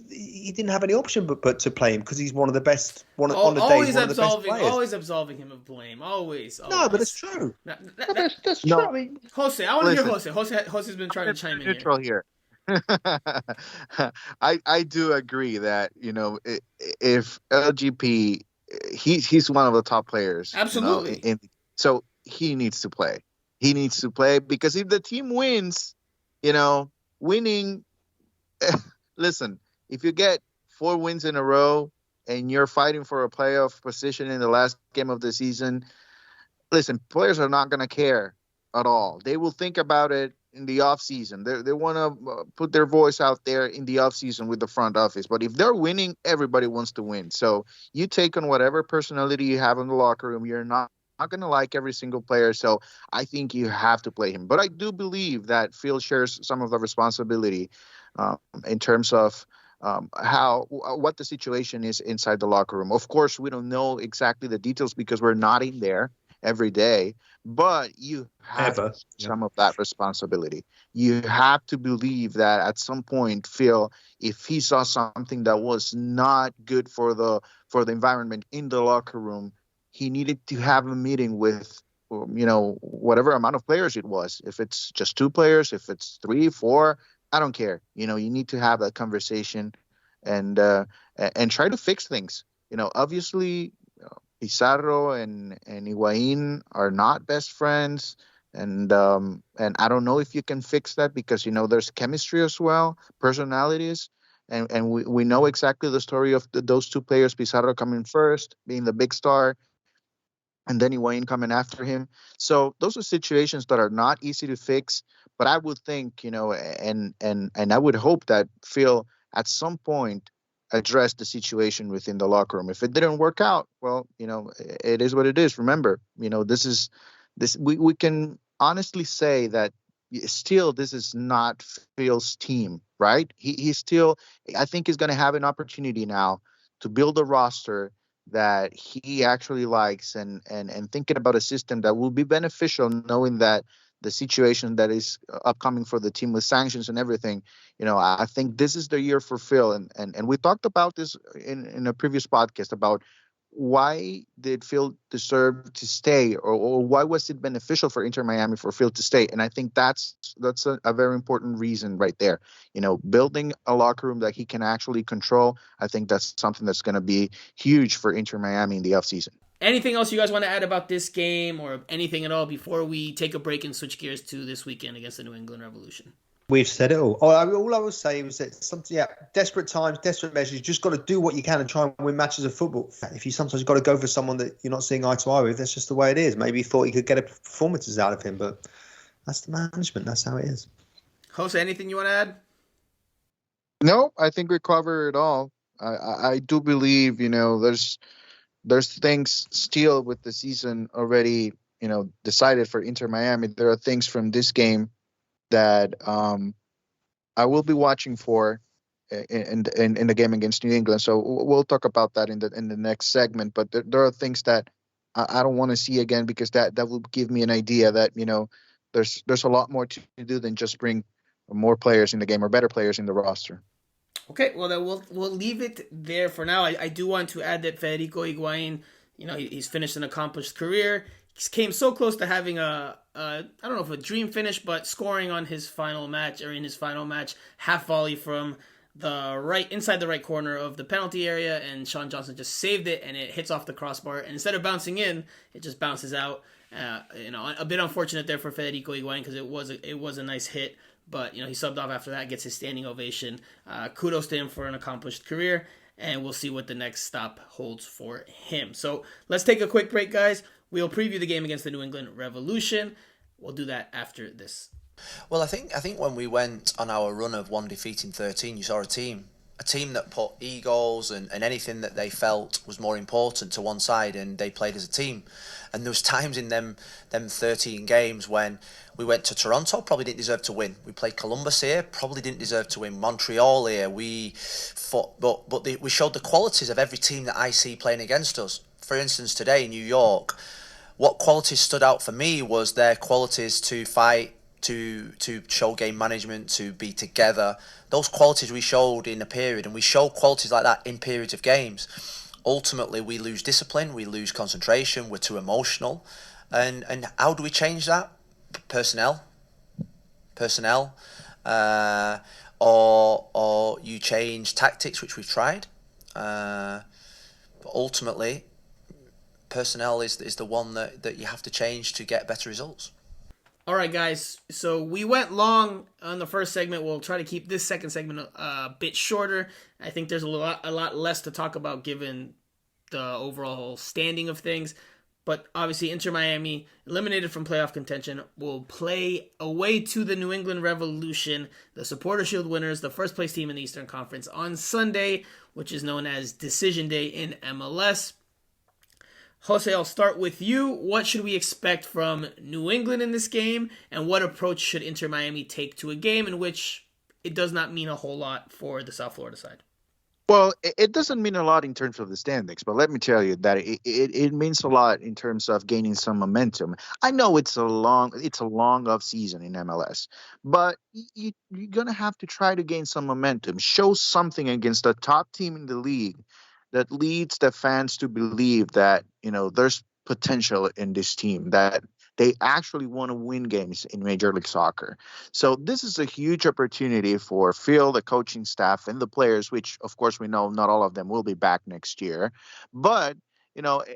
Speaker 2: he didn't have any option but to play him, because he's one of the best. On the day, one of the best players.
Speaker 1: Always absolving him of blame. Always.
Speaker 2: No, but it's true.
Speaker 3: That's true. I mean,
Speaker 1: Jose, I want to hear Jose. Jose's been trying to chime in
Speaker 3: neutral here. I do agree that if LGP, he's one of the top players.
Speaker 1: Absolutely.
Speaker 3: So he needs to play. He needs to play, because if the team wins, winning. Listen, if you get 4 wins in a row and you're fighting for a playoff position in the last game of the season, listen, players are not going to care at all. They will think about it in the off season. They want to put their voice out there in the off season with the front office. But if they're winning, everybody wants to win. So you take on whatever personality you have in the locker room. You're not going to like every single player. So I think you have to play him. But I do believe that Phil shares some of the responsibility in terms of what the situation is inside the locker room. Of course, we don't know exactly the details because we're not in there every day, but you have some of that responsibility. You have to believe that at some point, Phil, if he saw something that was not good for the environment in the locker room, he needed to have a meeting with whatever amount of players it was. If it's just 2 players, if it's 3, 4, I don't care. You need to have that conversation and try to fix things. Obviously, Pizarro and Higuain are not best friends, and I don't know if you can fix that because there's chemistry as well, personalities, and we know exactly the story of those 2 players. Pizarro coming first, being the big star, and then Higuain coming after him. So those are situations that are not easy to fix. But I would think, and I would hope that Phil at some point addressed the situation within the locker room. If it didn't work out, well, it is what it is. Remember, we can honestly say that still this is not Phil's team, right? He still, I think, is going to have an opportunity now to build a roster that he actually likes and thinking about a system that will be beneficial, knowing that the situation that is upcoming for the team with sanctions and everything, I think this is the year for Phil. And we talked about this in a previous podcast about why did Phil deserve to stay, or why was it beneficial for Inter Miami for Phil to stay? And I think that's a very important reason right there. Building a locker room that he can actually control. I think that's something that's going to be huge for Inter Miami in the offseason.
Speaker 1: Anything else you guys want to add about this game or anything at all before we take a break and switch gears to this weekend against the New England Revolution?
Speaker 2: We've said it all. All I will say was that desperate times, desperate measures. You just got to do what you can and try and win matches of football. If you sometimes got to go for someone that you're not seeing eye to eye with, that's just the way it is. Maybe you thought you could get performances out of him, but that's the management. That's how it is.
Speaker 1: Jose, anything you want to add?
Speaker 3: No, I think we covered it all. I do believe, there's things still with the season already, decided for Inter Miami. There are things from this game that I will be watching for in the game against New England. So we'll talk about that in the next segment. But there are things that I don't want to see again because that will give me an idea that there's a lot more to do than just bring more players in the game or better players in the roster.
Speaker 1: Okay, well then we'll leave it there for now. I do want to add that Federico Iguain, he's finished an accomplished career. He came so close to having I don't know if a dream finish, but scoring on his final match half volley from the right inside the right corner of the penalty area, and Sean Johnson just saved it, and it hits off the crossbar. And instead of bouncing in, it just bounces out. A bit unfortunate there for Federico Iguain because it was a nice hit. But, he subbed off after that, gets his standing ovation. Kudos to him for an accomplished career, and we'll see what the next stop holds for him. So let's take a quick break, guys. We'll preview the game against the New England Revolution. We'll do that after this.
Speaker 4: Well, I think when we went on our run of 1 defeat in 13, you saw a team that put egos and anything that they felt was more important to one side, and they played as a team. And there was times in them 13 games when we went to Toronto, probably didn't deserve to win. We played Columbus here, probably didn't deserve to win. Montreal here, we fought, but we showed the qualities of every team that I see playing against us. For instance, today in New York, what qualities stood out for me was their qualities to fight, to show game management, to be together. Those qualities we showed in a period, and we show qualities like that in periods of games. Ultimately, we lose discipline, we lose concentration, we're too emotional. And how do we change that? Personnel, or you change tactics, which we've tried. But ultimately, personnel is the one that you have to change to get better results.
Speaker 1: All right, guys. So we went long on the first segment. We'll try to keep this second segment a bit shorter. I think there's a lot less to talk about given the overall standing of things. But obviously, Inter Miami, eliminated from playoff contention, will play away to the New England Revolution, the Supporter Shield winners, the first place team in the Eastern Conference, on Sunday, which is known as Decision Day in MLS. Jose, I'll start with you. What should we expect from New England in this game, and what approach should Inter Miami take to a game in which it does not mean a whole lot for the South Florida side?
Speaker 3: Well, it doesn't mean a lot in terms of the standings, but let me tell you that it means a lot in terms of gaining some momentum. I know it's a long off season in MLS, but you're gonna have to try to gain some momentum, show something against the top team in the league that leads the fans to believe that there's potential in this team, that they actually want to win games in Major League Soccer. So this is a huge opportunity for Phil, the coaching staff, and the players, which of course we know not all of them will be back next year. But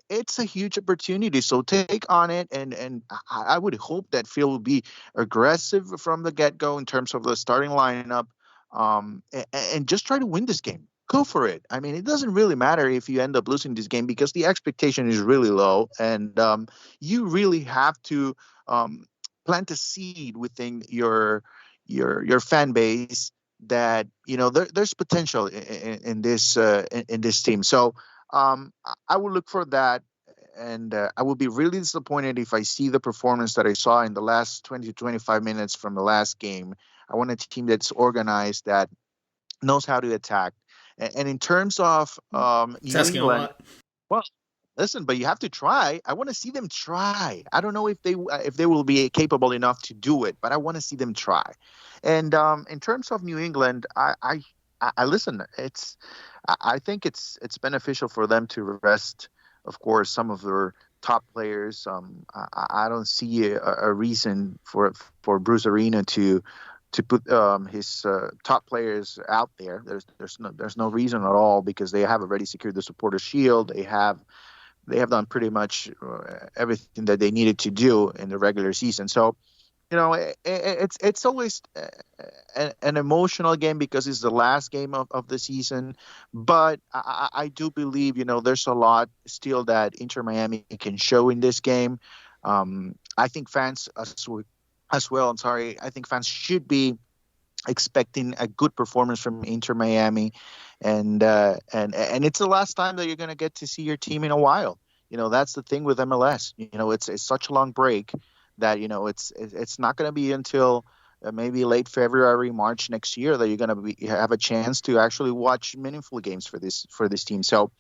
Speaker 3: it's a huge opportunity. So take on it, and I would hope that Phil will be aggressive from the get-go in terms of the starting lineup, and just try to win this game. Go for it. I mean, it doesn't really matter if you end up losing this game because the expectation is really low, and you really have to plant a seed within your fan base that there's potential in this team. So I will look for that, and I will be really disappointed if I see the performance that I saw in the last 20 to 25 minutes from the last game. I want a team that's organized, that knows how to attack. And in terms of New England, well, listen, but you have to try. I want to see them try. I don't know if they will be capable enough to do it, but I want to see them try. And in terms of New England, I listen. I think it's beneficial for them to rest, of course, some of their top players. I don't see a reason for Bruce Arena to put his top players out there. There's no reason at all, because they have already secured the Supporter Shield. They have done pretty much everything that they needed to do in the regular season. So it's always an emotional game because it's the last game of the season. But I do believe there's a lot still that Inter Miami can show in this game. I think fans as well. I think fans should be expecting a good performance from Inter Miami, and it's the last time that you're going to get to see your team in a while. That's the thing with MLS. It's such a long break that it's not going to be until maybe late February, March next year that you're going to have a chance to actually watch meaningful games for this team. So.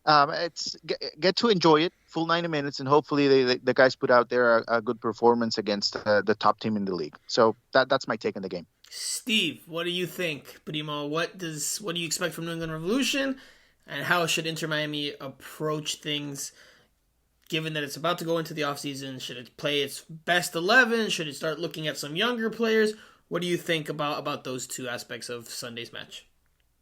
Speaker 3: It's get to enjoy it full 90 minutes, and hopefully the guys put out there a good performance against the top team in the league. So that's my take on the game.
Speaker 1: Steve, what do you think, Primo? What do you expect from New England Revolution, and how should Inter Miami approach things, given that it's about to go into the offseason? Should it play its best 11? Should it start looking at some younger players? What do you think about those two aspects of Sunday's match?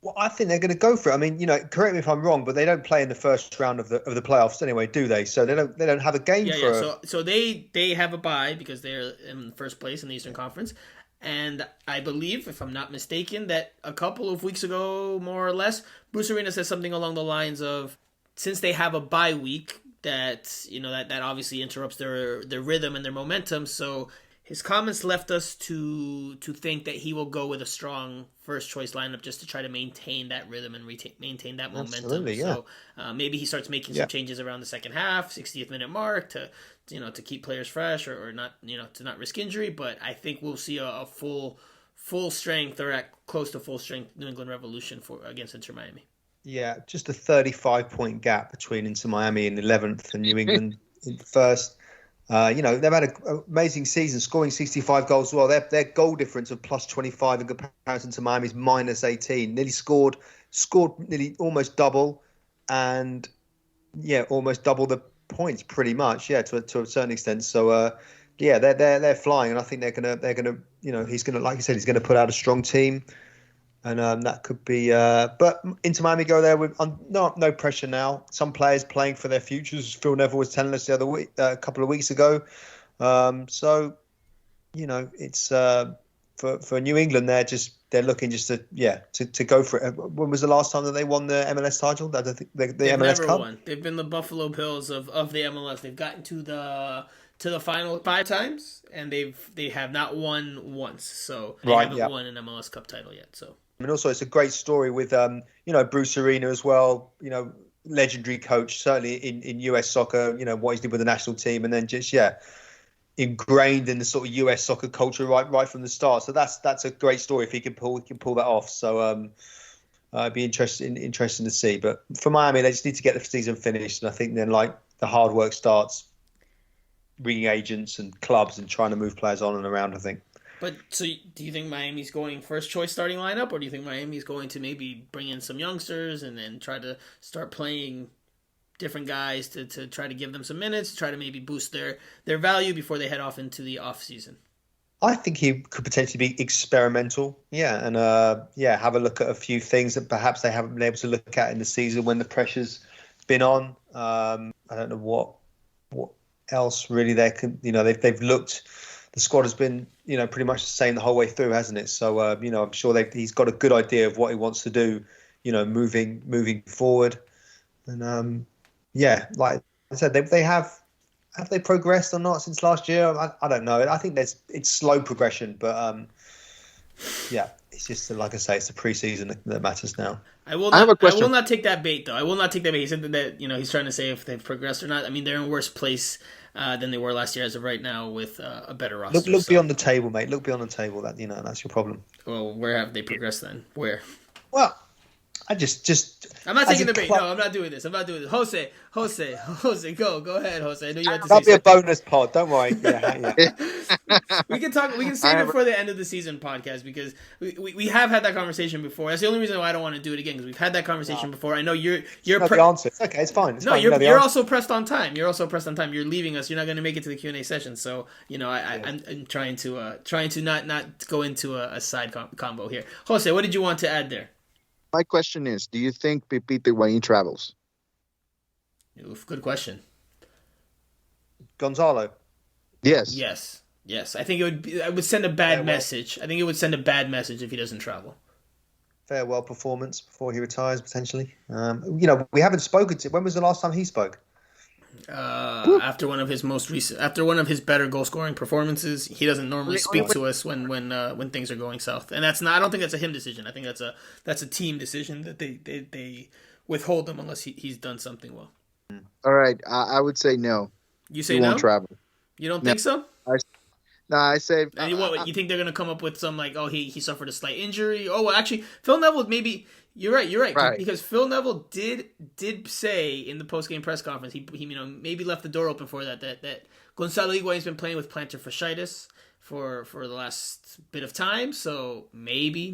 Speaker 2: Well, I think they're going to go for it. I mean, correct me if I'm wrong, but they don't play in the first round of the playoffs anyway, do they? So they don't have a game for.
Speaker 1: Yeah. So they have a bye because they're in first place in the Eastern Conference, and I believe, if I'm not mistaken, that a couple of weeks ago, more or less, Bruce Arena said something along the lines of, since they have a bye week, that that obviously interrupts their rhythm and their momentum. So his comments left us to think that he will go with a strong first choice lineup just to try to maintain that rhythm and maintain that momentum.
Speaker 2: Absolutely, yeah.
Speaker 1: So maybe he starts making some changes around the second half, 60th minute mark, to keep players fresh or not to not risk injury. But I think we'll see a full strength, or at close to full strength, New England Revolution against Inter Miami.
Speaker 2: Yeah, just a 35-point gap between Inter Miami in 11th and New England in first. They've had an amazing season, scoring 65 goals as well. Their goal difference of plus 25 in comparison to Miami's minus 18. Nearly scored nearly almost double, and almost double the points pretty much. Yeah, to a certain extent. So they're flying, and I think they're gonna he's gonna, like you said, he's gonna put out a strong team. And that could be, but Inter Miami go there with no pressure now. Some players playing for their futures. Phil Neville was telling us the other week, a couple of weeks ago. So, it's for New England, they're looking just to go for it. When was the last time that they won the MLS title? The
Speaker 1: They've
Speaker 2: MLS
Speaker 1: never
Speaker 2: Cup?
Speaker 1: won. They've been the Buffalo Bills of the MLS. They've gotten to the final 5 times, and they have not won once. So they haven't won an MLS Cup title yet. So.
Speaker 2: And also, it's a great story with Bruce Arena as well. Legendary coach, certainly in US soccer. What he did with the national team, and then just ingrained in the sort of US soccer culture right from the start. So that's a great story if he can pull that off. So it'd be interesting to see. But for Miami, they just need to get the season finished, and I think then the hard work starts, ringing agents and clubs and trying to move players on and around, I think.
Speaker 1: But so do you think Miami's going first choice starting lineup, or do you think Miami's going to maybe bring in some youngsters and then try to start playing different guys to try to give them some minutes, try to maybe boost their value before they head off into the off season?
Speaker 2: I think he could potentially be experimental, and have a look at a few things that perhaps they haven't been able to look at in the season when the pressure's been on. I don't know what else really they can. They've looked. The squad has been, pretty much the same the whole way through, hasn't it? So, I'm sure he's got a good idea of what he wants to do, moving forward. And like I said, have they progressed or not since last year? I don't know. I think it's slow progression, but it's just like I say, it's the preseason that matters now.
Speaker 1: I will not take that bait though. I will not take that bait. He said that he's trying to say if they've progressed or not. I mean, they're in a worse place than they were last year as of right now with a better roster.
Speaker 2: Look beyond the table, mate. Look beyond the table. That's your problem.
Speaker 1: Well, where have they progressed then? Where?
Speaker 2: Well, I just.
Speaker 1: I'm not taking the bait. No, I'm not doing this. Jose, go ahead, Jose. I know you had to
Speaker 2: That'll
Speaker 1: say
Speaker 2: be a bonus pod. Don't worry. Yeah.
Speaker 1: We can save it for the end of the season podcast because we have had that conversation before. That's the only reason why I don't want to do it again because we've had that conversation before. I know you're
Speaker 2: the answer. It's okay. It's fine.
Speaker 1: You're also pressed on time. You're leaving us. You're not going to make it to the Q&A session. So I'm trying to not go into a side combo here. Jose, what did you want to add there?
Speaker 3: My question is, do you think Pepito Higuain travels?
Speaker 1: Oof, good question.
Speaker 2: Gonzalo?
Speaker 3: Yes.
Speaker 1: Yes. I think it would send a bad message. I think it would send a bad message if he doesn't travel.
Speaker 2: Farewell performance before he retires, potentially. We haven't spoken to. When was the last time he spoke?
Speaker 1: After one of his better goal scoring performances. He doesn't normally speak to us when things are going south, and that's not. I don't think that's a him decision. I think that's a team decision that they withhold him unless he's done something well.
Speaker 3: All right, I would say no.
Speaker 1: You say
Speaker 3: he
Speaker 1: no?
Speaker 3: won't travel.
Speaker 1: You don't think so?
Speaker 3: I say.
Speaker 1: And you think they're gonna come up with some he suffered a slight injury? Oh well, actually, Phil Neville maybe. You're right. Because Phil Neville did say in the post game press conference he maybe left the door open for that Gonzalo Higuain's been playing with plantar fasciitis for the last bit of time, so maybe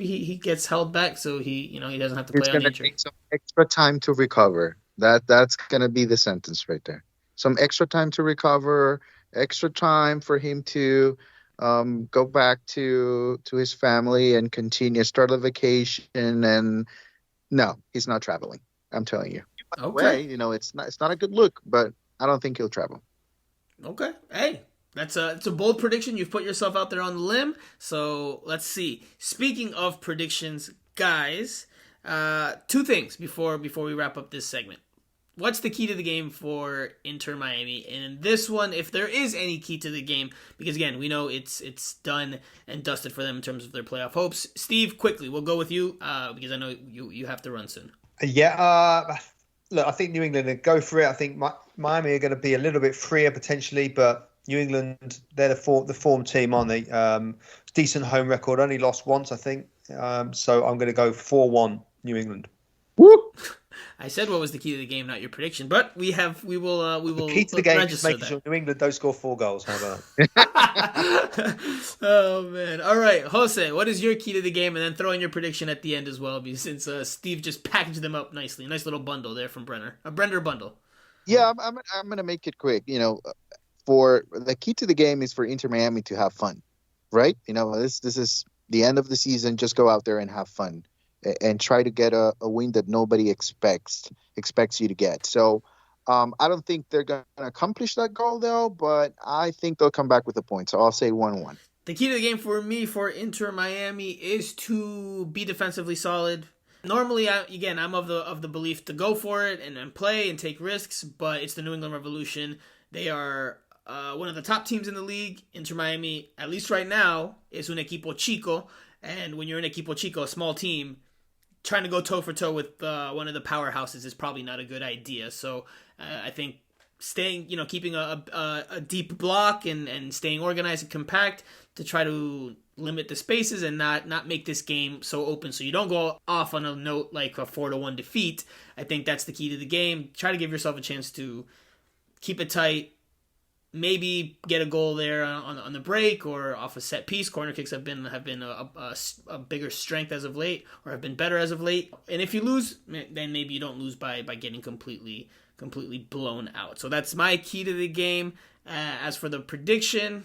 Speaker 1: he gets held back so he doesn't have to play on the injury.
Speaker 3: Take some extra time to recover. That's gonna be the sentence right there. Some extra time to recover, extra time for him to go back to his family and start a vacation. And no, he's not traveling. I'm telling you. By the way, it's not a good look, but I don't think he'll travel.
Speaker 1: Okay. Hey, it's a bold prediction. You've put yourself out there on the limb. So let's see. Speaking of predictions, guys, 2 things before we wrap up this segment. What's the key to the game for Inter Miami? And in this one, if there is any key to the game, because again, we know it's done and dusted for them in terms of their playoff hopes. Steve, quickly, we'll go with you because I know you have to run soon.
Speaker 2: Yeah, look, I think New England go for it. I think Miami are going to be a little bit freer potentially, but New England, they're the form team, aren't they? Decent home record, only lost once, I think. So I'm going to go 4-1 New England.
Speaker 3: Woo!
Speaker 1: I said what was the key to the game, not your prediction, but we will.
Speaker 2: The key to the game is making sure New England don't score 4 goals. How about
Speaker 1: that? Oh man! All right, Jose, what is your key to the game, and then throw in your prediction at the end as well, since Steve just packaged them up nicely. Nice little bundle there from Brenner, a Brenner bundle.
Speaker 3: Yeah, I'm gonna make it quick. For the key to the game is for Inter Miami to have fun, right? This is the end of the season. Just go out there and have fun. And try to get a win that nobody expects you to get. So I don't think they're going to accomplish that goal, though, but I think they'll come back with a point. So I'll say 1-1.
Speaker 1: The key to the game for me for Inter Miami is to be defensively solid. Normally, I'm of the belief to go for it and play and take risks, but it's the New England Revolution. They are one of the top teams in the league. Inter Miami, at least right now, is un equipo chico, and when you're an equipo chico, a small team, trying to go toe for toe with one of the powerhouses is probably not a good idea. So I think staying, keeping a deep block and staying organized and compact to try to limit the spaces and not make this game so open so you don't go off on a note like a 4-1 defeat. I think that's the key to the game. Try to give yourself a chance to keep it tight, maybe get a goal there on the break or off a set piece. Corner kicks have been a bigger strength as of late, or have been better as of late. And if you lose, then maybe you don't lose by getting completely blown out. So that's my key to the game. As for the prediction,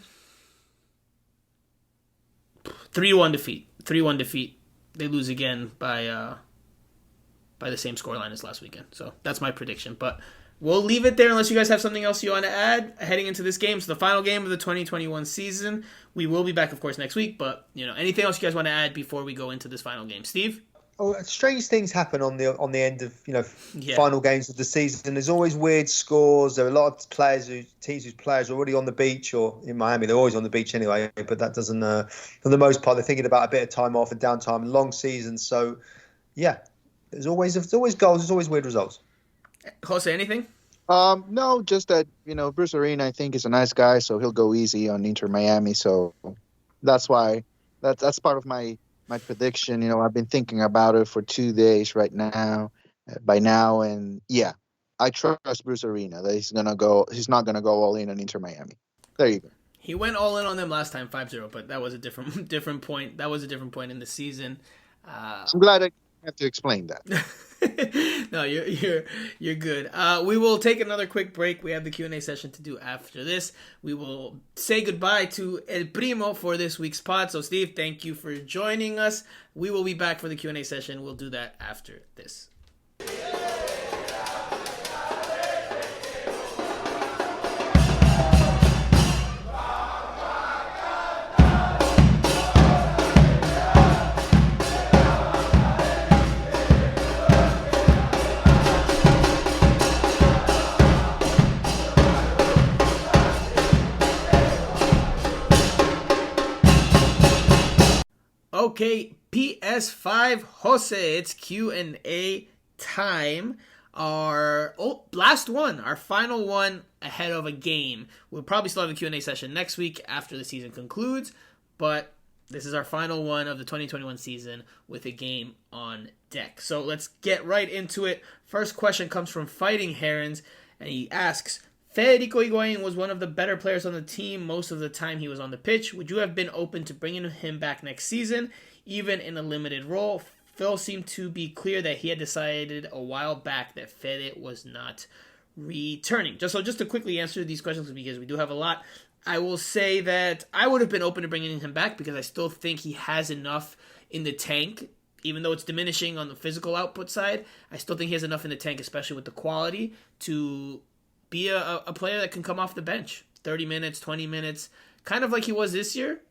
Speaker 1: 3-1 defeat. 3-1 defeat. They lose again by the same scoreline as last weekend. So that's my prediction. But we'll leave it there unless you guys have something else you want to add heading into this game. So the final game of the 2021 season. We will be back, of course, next week. But anything else you guys want to add before we go into this final game, Steve?
Speaker 2: Oh, strange things happen on the end of final games of the season. There's always weird scores. There are a lot of teams whose players are already on the beach, or in Miami they're always on the beach anyway. But that doesn't, for the most part, they're thinking about a bit of time off and downtime, long seasons. So yeah, there's always goals. There's always weird results.
Speaker 1: Jose, anything?
Speaker 3: No, just that Bruce Arena, I think, is a nice guy, so he'll go easy on Inter Miami. So that's why that's part of my prediction. I've been thinking about it for 2 days by now, and yeah, I trust Bruce Arena that he's not gonna go all in on Inter Miami. There you go.
Speaker 1: He went all in on them last time, 5-0, but that was a different point. That was a different point in the season.
Speaker 3: I'm glad I have to explain that.
Speaker 1: No, you're good. We will take another quick break. We have the Q&A session to do after this. We will say goodbye to El Primo for this week's pod. So, Steve, thank you for joining us. We will be back for the Q&A session. We'll do that after this. Okay, PS5 Jose, it's Q&A time. Our last one, our final one ahead of a game. We'll probably still have a Q&A session next week after the season concludes, but this is our final one of the 2021 season with a game on deck. So let's get right into it. First question comes from Fighting Herons, and he asks, Federico Iguain was one of the better players on the team most of the time he was on the pitch. Would you have been open to bringing him back next season, even in a limited role? Phil seemed to be clear that he had decided a while back that Fede was not returning. Just to quickly answer these questions, because we do have a lot, I will say that I would have been open to bringing him back because I still think he has enough in the tank. Even though it's diminishing on the physical output side, I still think he has enough in the tank, especially with the quality, to be a player that can come off the bench. 30 minutes, 20 minutes, kind of like he was this year.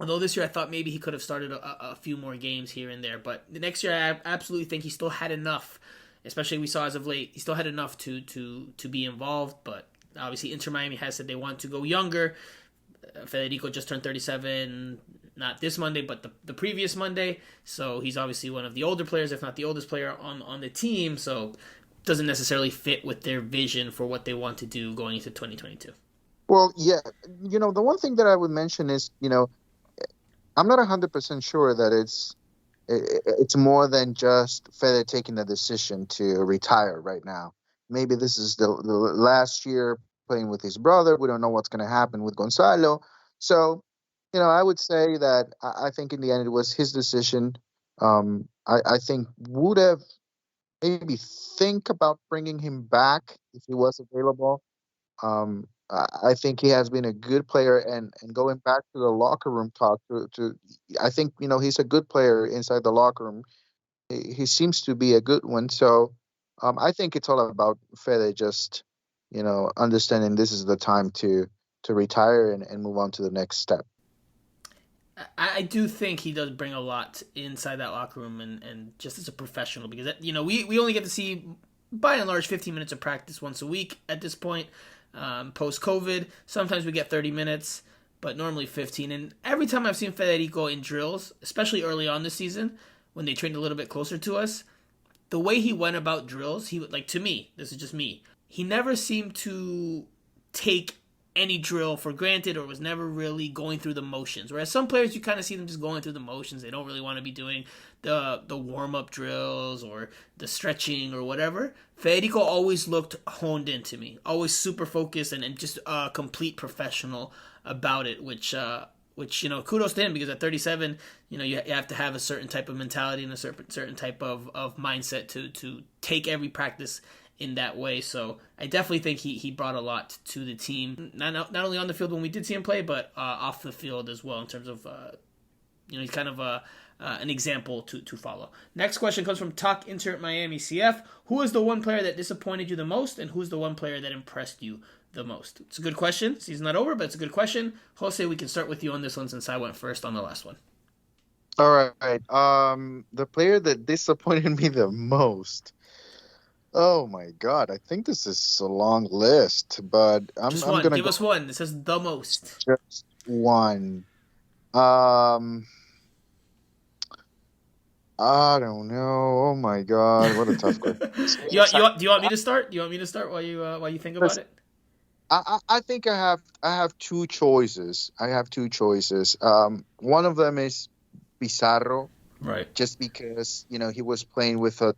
Speaker 1: Although this year I thought maybe he could have started a few more games here and there. But the next year I absolutely think he still had enough, especially we saw as of late, he still had enough to be involved. But obviously Inter Miami has said they want to go younger. Federico just turned 37, not this Monday, but the previous Monday. So he's obviously one of the older players, if not the oldest player on the team. So doesn't necessarily fit with their vision for what they want to do going into 2022.
Speaker 3: Well, yeah, the one thing that I would mention is, I'm not 100% sure that it's more than just Fede taking the decision to retire right now. Maybe this is the last year playing with his brother. We don't know what's going to happen with Gonzalo. So, I would say that I think in the end it was his decision. I think would have maybe think about bringing him back if he was available. I think he has been a good player, and going back to the locker room talk, I think he's a good player inside the locker room. He seems to be a good one. So I think it's all about Fede just understanding this is the time to retire and move on to the next step.
Speaker 1: I do think he does bring a lot inside that locker room and just as a professional because, we only get to see, by and large, 15 minutes of practice once a week at this point, post-COVID. Sometimes we get 30 minutes, but normally 15. And every time I've seen Federico in drills, especially early on this season, when they trained a little bit closer to us, the way he went about drills, he would, like, to me, this is just me, he never seemed to take any drill for granted or was never really going through the motions. Whereas some players, you kind of see them just going through the motions. They don't really want to be doing the warm-up drills or the stretching or whatever. Federico always looked honed in to me, always super focused and just a complete professional about it, which kudos to him because at 37, you have to have a certain type of mentality and a certain type of mindset to take every practice in that way. So I definitely think he brought a lot to the team, not only on the field when we did see him play, but off the field as well in terms of, he's kind of an example to follow. Next question comes from Talk Inter Miami CF. Who is the one player that disappointed you the most, and who's the one player that impressed you the most? It's a good question. Season's not over, but it's a good question. Jose, we can start with you on this one since I went first on the last one.
Speaker 3: All right. The player that disappointed me the most. Oh my God! I think this is a long list, but I'm gonna
Speaker 1: give us one. It says the most.
Speaker 3: Just one. I don't know. Oh my God! What a tough question.
Speaker 1: Do you want me to start? Do you want me to start while you think about it?
Speaker 3: I think I have two choices. One of them is Pizarro,
Speaker 1: right?
Speaker 3: Just because he was playing with a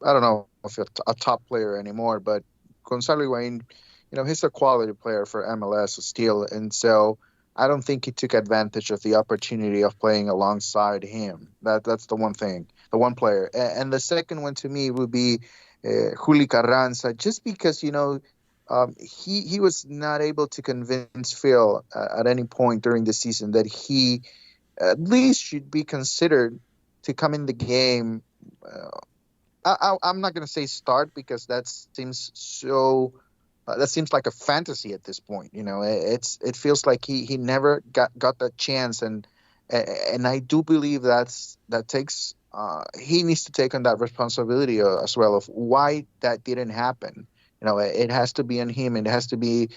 Speaker 3: I don't know if a top player anymore, but Gonzalo Higuain, he's a quality player for MLS still, and so I don't think he took advantage of the opportunity of playing alongside him. That's the one thing, the one player. And the second one to me would be Juli Carranza, just because he was not able to convince Phil at any point during the season that he at least should be considered to come in the game. I'm not going to say start because that seems so. That seems like a fantasy at this point. It feels like he never got that chance, and I do believe that takes he needs to take on that responsibility as well of why that didn't happen. It has to be on him. It has to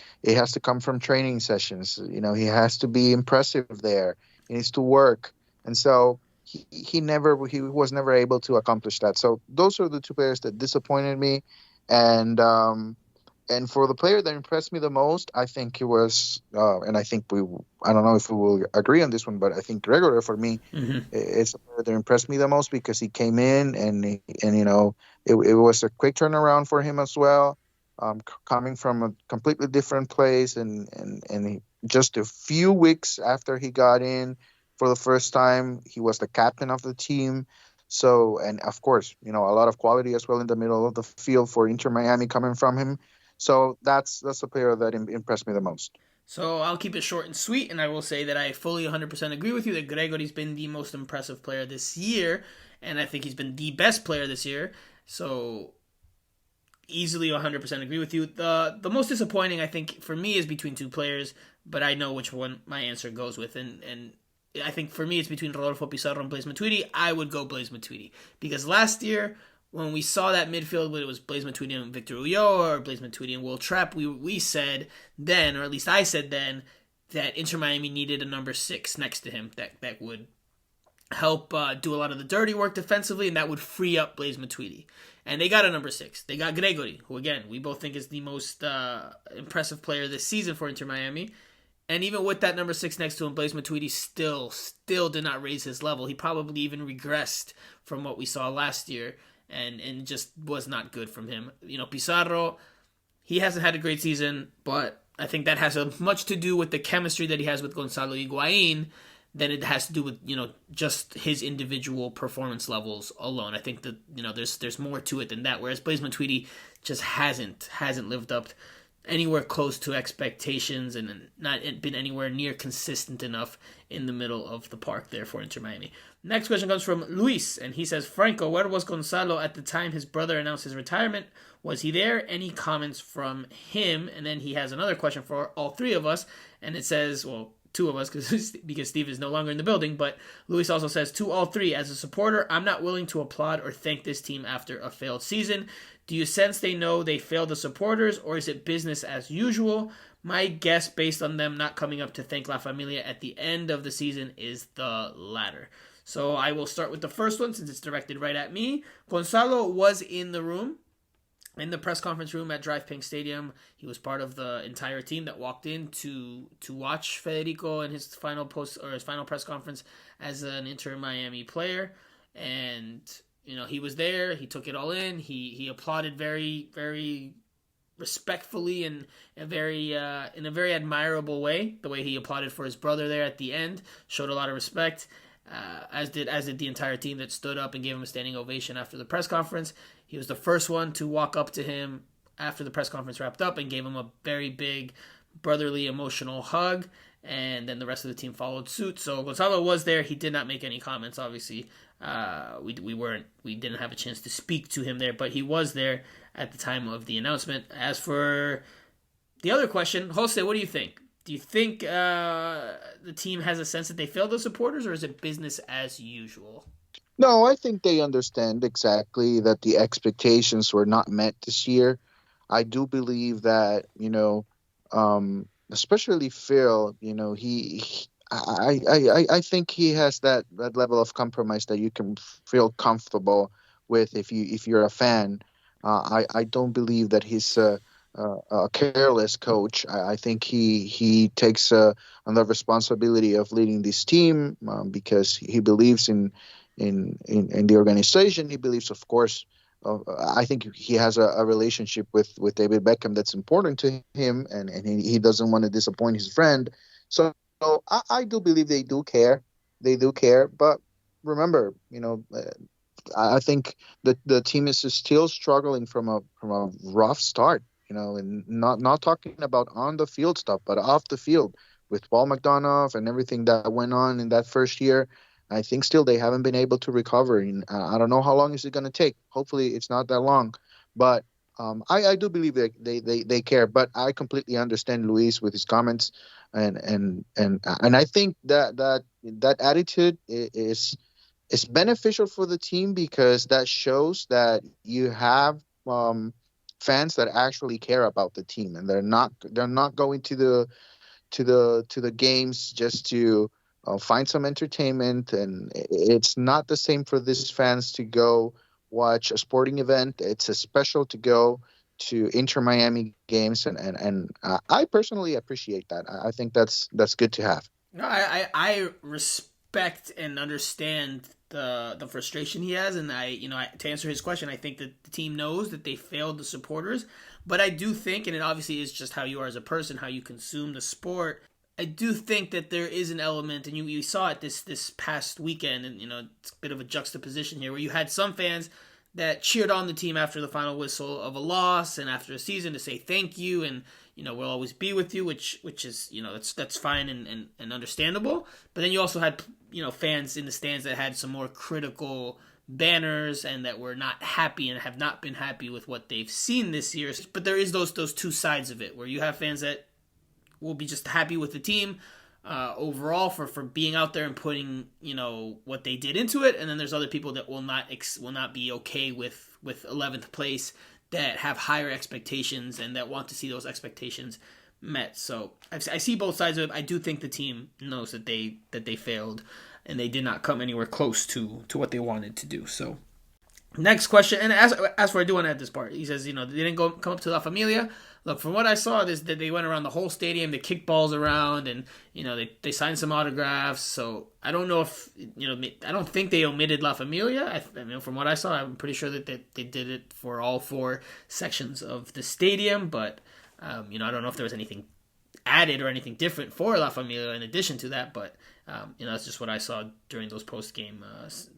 Speaker 3: come from training sessions. He has to be impressive there. He needs to work, and so. He was never able to accomplish that. So those are the two players that disappointed me, and for the player that impressed me the most, I think it was, and I don't know if we will agree on this one, but I think Gregor for me, it's the player that impressed me the most because he came in and it was a quick turnaround for him as well, coming from a completely different place and just a few weeks after he got in. For the first time, he was the captain of the team. So, and of course, a lot of quality as well in the middle of the field for Inter Miami coming from him. So that's the player that impressed me the most.
Speaker 1: So I'll keep it short and sweet, and I will say that I fully 100% agree with you that Gregory's been the most impressive player this year, and I think he's been the best player this year. So easily 100% agree with you. The most disappointing, I think, for me is between two players, but I know which one my answer goes with, and I think for me it's between Rodolfo Pizarro and Blaise Matuidi. I would go Blaise Matuidi because last year when we saw that midfield, whether it was Blaise Matuidi and Victor Ulloa or Blaise Matuidi and Will Trapp, we said then, or at least I said then, that Inter Miami needed a number 6 next to him that would help do a lot of the dirty work defensively, and that would free up Blaise Matuidi. And they got a number 6. They got Gregory, who again we both think is the most impressive player this season for Inter Miami. And even with that number 6 next to him, Blaise Matuidi still did not raise his level. He probably even regressed from what we saw last year, and just was not good from him. Pizarro, he hasn't had a great season, but I think that has much to do with the chemistry that he has with Gonzalo Higuain than it has to do with just his individual performance levels alone. I think that there's more to it than that. Whereas Blaise Matuidi just hasn't lived up anywhere close to expectations and not been anywhere near consistent enough in the middle of the park there for Inter Miami. Next question comes from Luis, and he says, Franco, where was Gonzalo at the time his brother announced his retirement? Was he there? Any comments from him? And then he has another question for all three of us, and it says, well, two of us because Steve is no longer in the building. But Luis also says, to all three, as a supporter, I'm not willing to applaud or thank this team after a failed season. Do you sense they know they failed the supporters, or is it business as usual? My guess, based on them not coming up to thank La Familia at the end of the season, is the latter. So I will start with the first one since it's directed right at me. Gonzalo was in the room, in the press conference room at Drive Pink Stadium. He was part of the entire team that walked in to watch Federico and his final press conference as an Inter Miami player. And he was there. He took it all in. He applauded very, very respectfully and in a very admirable way. The way he applauded for his brother there at the end showed a lot of respect. As did the entire team that stood up and gave him a standing ovation after the press conference. He was the first one to walk up to him after the press conference wrapped up and gave him a very big brotherly emotional hug, and then the rest of the team followed suit. So Gonzalo was there. He did not make any comments, obviously. We didn't have a chance to speak to him there, but he was there at the time of the announcement. As for the other question, Jose, what do you think? Do you think the team has a sense that they failed the supporters, or is it business as usual?
Speaker 3: No, I think they understand exactly that the expectations were not met this year. I do believe that, especially Phil, I think he has that level of compromise that you can feel comfortable with if you're a fan. I don't believe that he's a careless coach. I think he takes on the responsibility of leading this team because he believes in the organization. He believes, of course, I think he has a relationship with David Beckham that's important to him, and he doesn't want to disappoint his friend. So I do believe they do care. They do care. But remember, I think the team is still struggling from a rough start. And not talking about on the field stuff, but off the field with Paul McDonough and everything that went on in that first year. I think still they haven't been able to recover. And I don't know how long is it going to take. Hopefully it's not that long. But I do believe that they care. But I completely understand Luis with his comments, and I think that attitude is beneficial for the team because that shows that you have fans that actually care about the team, and they're not going to the games just to find some entertainment. And it's not the same for these fans to go watch a sporting event. It's a special to go to Inter Miami games, and I personally appreciate that. I think that's good to have.
Speaker 1: No, I respect and understand the frustration he has, and to answer his question, I think that the team knows that they failed the supporters, but I do think, and it obviously is just how you are as a person, how you consume the sport, I do think that there is an element, and you saw it this past weekend, and it's a bit of a juxtaposition here, where you had some fans that cheered on the team after the final whistle of a loss and after a season to say thank you and we'll always be with you, which is that's fine and understandable. But then you also had fans in the stands that had some more critical banners and that were not happy and have not been happy with what they've seen this year. But there is those two sides of it, where you have fans that will be just happy with the team overall for being out there and putting what they did into it, and then there's other people that will not be okay with 11th place, that have higher expectations and that want to see those expectations met. So I see both sides of it. I do think the team knows that they failed and they did not come anywhere close to what they wanted to do. So next question, and as for I do want to add this part, he says they didn't come up to La Familia. Look, from what I saw, that they went around the whole stadium, they kicked balls around, and they signed some autographs. So I don't know if I don't think they omitted La Familia. From what I saw, I'm pretty sure that they did it for all four sections of the stadium. But I don't know if there was anything added or anything different for La Familia in addition to that. But that's just what I saw during those post-game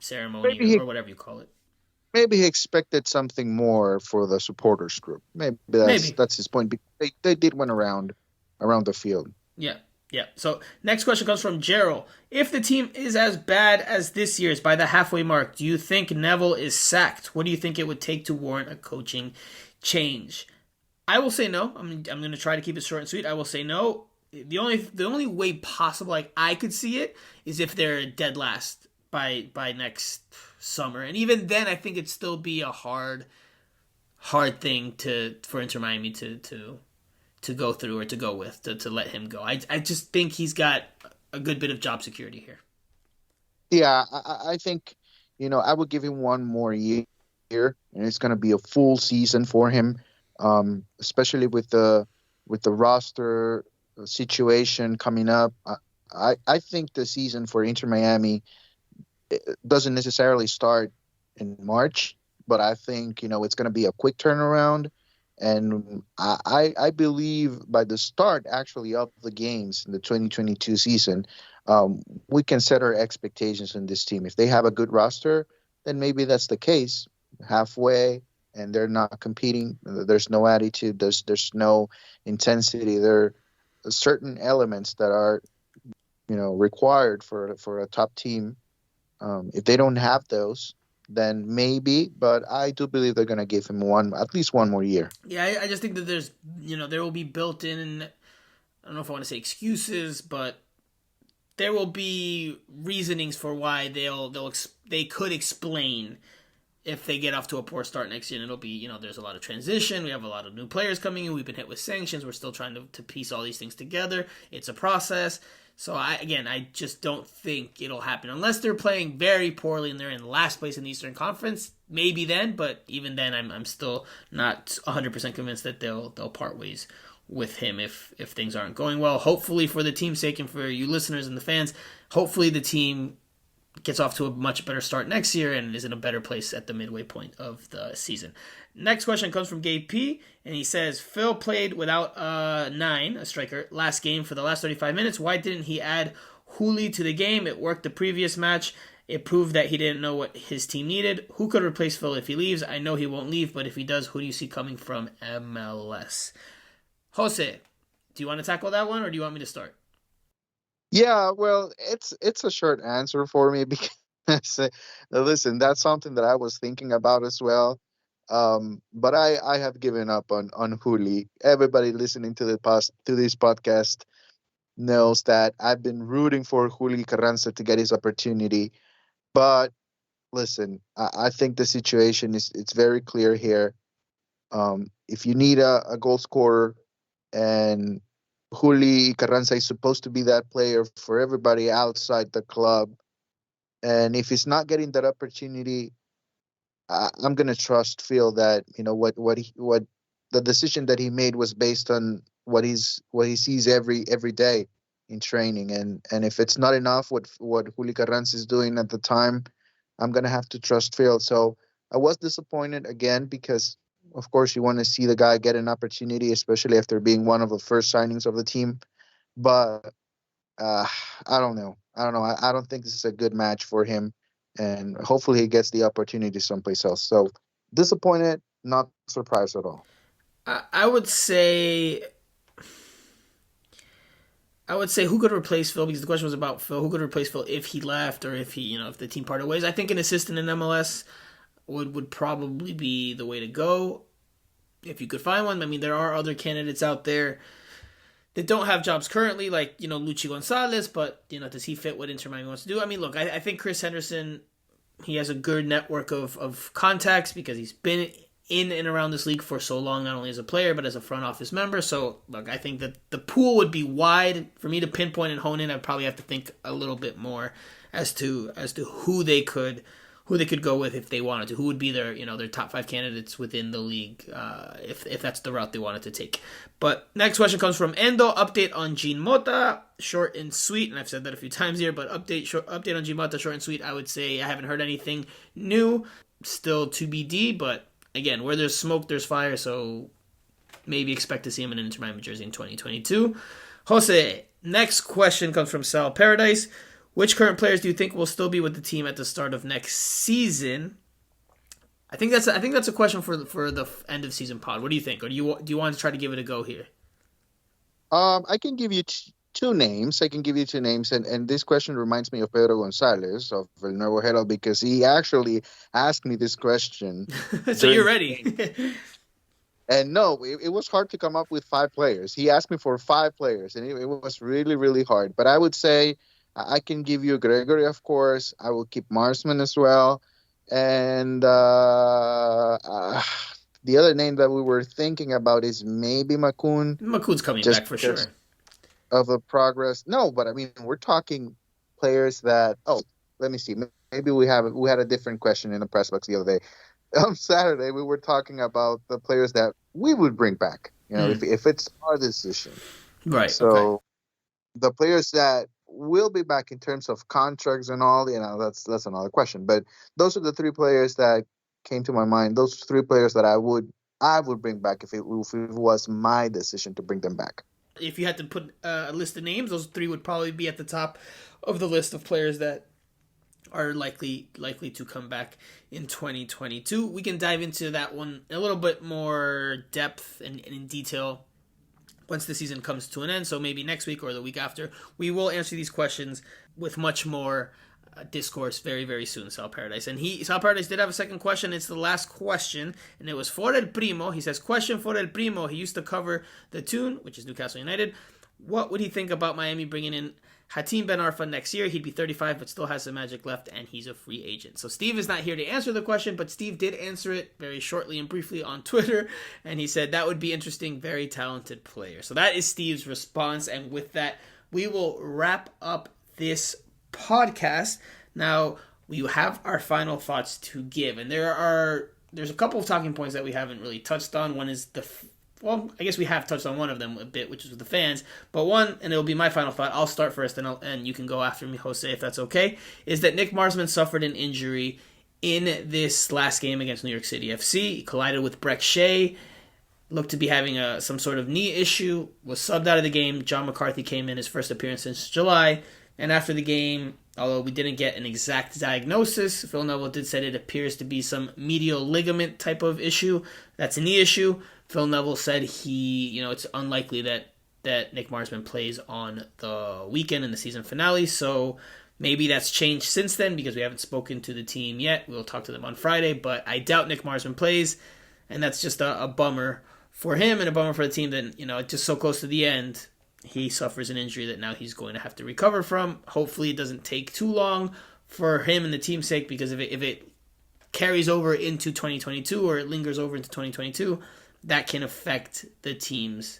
Speaker 1: ceremony or whatever you call it.
Speaker 3: Maybe he expected something more for the supporters group. Maybe that's his point. Because they did went around the field.
Speaker 1: Yeah. So next question comes from Gerald. If the team is as bad as this year's by the halfway mark, do you think Neville is sacked? What do you think it would take to warrant a coaching change? I will say no. I'm going to try to keep it short and sweet. I will say no. the only way possible like I could see it is if they're dead last by next summer, and even then I think it'd still be a hard thing for Inter Miami to go through or to go with to let him go. I just think he's got a good bit of job security here.
Speaker 3: Yeah, I think, I would give him one more year, and it's going to be a full season for him, especially with the roster situation coming up. I think the season for Inter Miami doesn't necessarily start in March, but I think, it's going to be a quick turnaround. And I believe by the start, actually, of the games in the 2022 season, we can set our expectations on this team. If they have a good roster, then maybe that's the case. Halfway, and they're not competing. There's no attitude. There's no intensity. There are certain elements that are, required for a top team. If they don't have those, then maybe, but I do believe they're going to give him at least one more year.
Speaker 1: Yeah, I just think that there's, there will be built in, I don't know if I want to say excuses, but there will be reasonings for why they could explain if they get off to a poor start next year. And it'll be, there's a lot of transition. We have a lot of new players coming in. We've been hit with sanctions. We're still trying to piece all these things together. It's a process. So I just don't think it'll happen unless they're playing very poorly and they're in last place in the Eastern Conference. Maybe then, but even then, I'm still not 100% convinced that they'll part ways with him if things aren't going well. Hopefully, for the team's sake and for you listeners and the fans, hopefully the team gets off to a much better start next year and is in a better place at the midway point of the season. Next question comes from Gabe P, and he says, Phil played without a striker, last game for the last 35 minutes. Why didn't he add Juli to the game? It worked the previous match. It proved that he didn't know what his team needed. Who could replace Phil if he leaves? I know he won't leave, but if he does, who do you see coming from MLS? Jose, do you want to tackle that one, or do you want me to start?
Speaker 3: Yeah, well, it's a short answer for me because listen, that's something that I was thinking about as well. But I have given up on Juli. Everybody listening to this podcast knows that I've been rooting for Juli Carranza to get his opportunity. But listen, I think the situation it's very clear here. If you need a goal scorer, and Juli Carranza is supposed to be that player for everybody outside the club, and if he's not getting that opportunity, I'm gonna trust Phil that what the decision that he made was based on what he sees every day in training, and if it's not enough what Juli Carranza is doing at the time, I'm gonna have to trust Phil. So I was disappointed again because, of course, you want to see the guy get an opportunity, especially after being one of the first signings of the team. But I don't know. I don't think this is a good match for him, and hopefully he gets the opportunity someplace else. So disappointed, not surprised at all.
Speaker 1: I would say who could replace Phil, because the question was about Phil. Who could replace Phil if he left or if he, if the team parted ways? I think an assistant in MLS would probably be the way to go if you could find one. I mean, there are other candidates out there that don't have jobs currently, like, Luchi Gonzalez, but, does he fit what Inter Miami wants to do? I mean, look, I think Chris Henderson, he has a good network of contacts because he's been in and around this league for so long, not only as a player, but as a front office member. So, look, I think that the pool would be wide. For me to pinpoint and hone in, I'd probably have to think a little bit more as to who they could go with if they wanted to. Who would be their top 5 candidates within the league if that's the route they wanted to take. But next question comes from Endo. Update on Jean Mota, short and sweet. And I've said that a few times here, but update on Jean Mota, short and sweet. I would say I haven't heard anything new. Still to BD, but again, where there's smoke, there's fire. So maybe expect to see him in an Inter Miami jersey in 2022. Jose, next question comes from Sal Paradise. Which current players do you think will still be with the team at the start of next season? I think that's a question for the end of season pod. What do you think? Or do you want to try to give it a go here?
Speaker 3: I can give you two names. And this question reminds me of Pedro Gonzalez of El Nuevo Herald, because he actually asked me this question.
Speaker 1: So you're ready.
Speaker 3: And no, it was hard to come up with 5 players. He asked me for 5 players, and it was really, really hard. But I would say I can give you Gregory, of course. I will keep Marsman as well. And the other name that we were thinking about is maybe Makun,
Speaker 1: Maku's coming
Speaker 3: just
Speaker 1: back for
Speaker 3: because
Speaker 1: sure.
Speaker 3: of the progress. No, but I mean, we're talking players that. Oh, let me see. Maybe we had a different question in the press box the other day. On Saturday, we were talking about the players that we would bring back. If it's our decision.
Speaker 1: Right. Okay.
Speaker 3: So the players that will be back in terms of contracts and all, that's another question. But those are the 3 players that came to my mind. Those 3 players that I would bring back if it was my decision to bring them back.
Speaker 1: If you had to put a list of names, those 3 would probably be at the top of the list of players that are likely to come back in 2022. We can dive into that one in a little bit more depth and in detail once the season comes to an end. So maybe next week or the week after, we will answer these questions with much more discourse very, very soon, Sal Paradise. And Sal Paradise did have a second question. It's the last question, and it was for El Primo. He says, question for El Primo. He used to cover the Toon, which is Newcastle United. What would he think about Miami bringing in Hatim Ben Arfa next year? He'd be 35, but still has some magic left, and he's a free agent. So Steve is not here to answer the question, but Steve did answer it very shortly and briefly on Twitter, and he said that would be interesting, very talented player. So that is Steve's response, and with that, we will wrap up this podcast. Now, we have our final thoughts to give, and there's a couple of talking points that we haven't really touched on. One is well, I guess we have touched on one of them a bit, which is with the fans. But one, and it'll be my final thought, I'll start first, and you can go after me, Jose, if that's okay, is that Nick Marsman suffered an injury in this last game against New York City FC. He collided with Breck Shea, looked to be having some sort of knee issue, was subbed out of the game. John McCarthy came in his first appearance since July, and after the game, although we didn't get an exact diagnosis, Phil Neville did say it appears to be some medial ligament type of issue. That's a knee issue. Phil Neville said it's unlikely that Nick Marsman plays on the weekend in the season finale. So maybe that's changed since then because we haven't spoken to the team yet. We'll talk to them on Friday, but I doubt Nick Marsman plays, and that's just a bummer for him and a bummer for the team that, just so close to the end, he suffers an injury that now he's going to have to recover from. Hopefully it doesn't take too long for him and the team's sake, because if it carries over into 2022 or it lingers over into 2022, that can affect the team's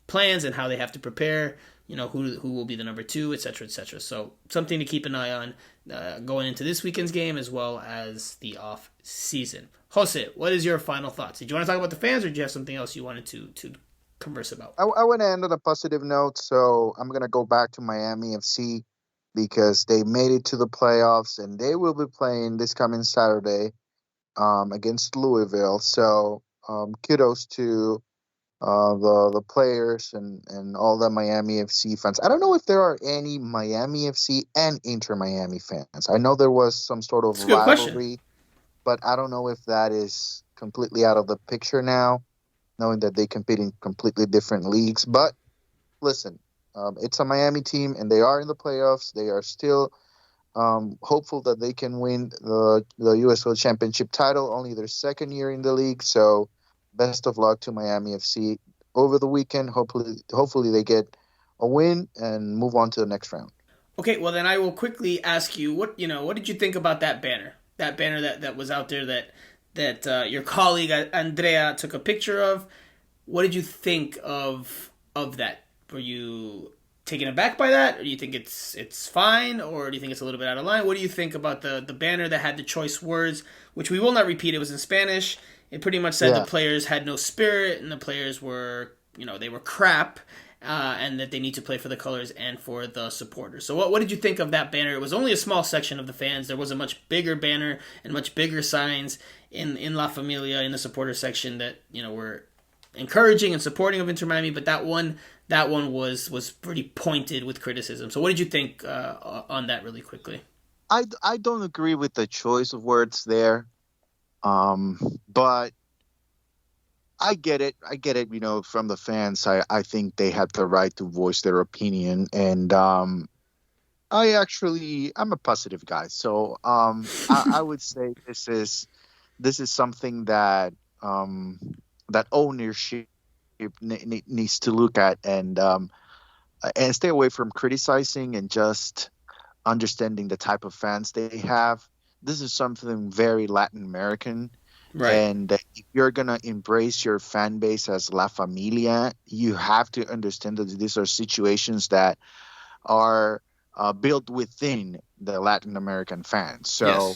Speaker 1: plans and how they have to prepare, who will be the number 2, etc., etc. So something to keep an eye on going into this weekend's game as well as the off season. Jose, what is your final thoughts? Did you want to talk about the fans, or did you have something else you wanted to converse about?
Speaker 3: I want to end on a positive note, so I'm going to go back to Miami FC because they made it to the playoffs, and they will be playing this coming Saturday against Louisville. So kudos to the players and all the Miami FC fans. I don't know if there are any Miami FC and Inter Miami fans. I know there was some sort of rivalry, but I don't know if that is completely out of the picture now, knowing that they compete in completely different leagues. But listen, it's a Miami team, and they are in the playoffs. They are still hopeful that they can win the USL Championship title, only their second year in the league. So best of luck to Miami FC over the weekend. Hopefully they get a win and move on to the next round.
Speaker 1: Okay, well then I will quickly ask you, what did you think about that banner? That banner that was out there that your colleague Andrea took a picture of. What did you think of that? Were you taken aback by that, or do you think it's fine, or do you think it's a little bit out of line? What do you think about the banner that had the choice words, which we will not repeat? It was in Spanish. It pretty much said the players had no spirit, and the players were, they were crap, and that they need to play for the colors and for the supporters. So what did you think of that banner? It was only a small section of the fans. There was a much bigger banner and much bigger signs in La Familia, in the supporter section, that were encouraging and supporting of Inter Miami, but that one was pretty pointed with criticism. So what did you think on that, really quickly?
Speaker 3: I don't agree with the choice of words there. But I get it, from the fans. I think they had the right to voice their opinion, and I'm a positive guy. So I would say this is something that that ownership needs to look at, and stay away from criticizing and just understanding the type of fans they have. This is something very Latin American.
Speaker 1: Right.
Speaker 3: And if you're going to embrace your fan base as La Familia, you have to understand that these are situations that are built within the Latin American fans. So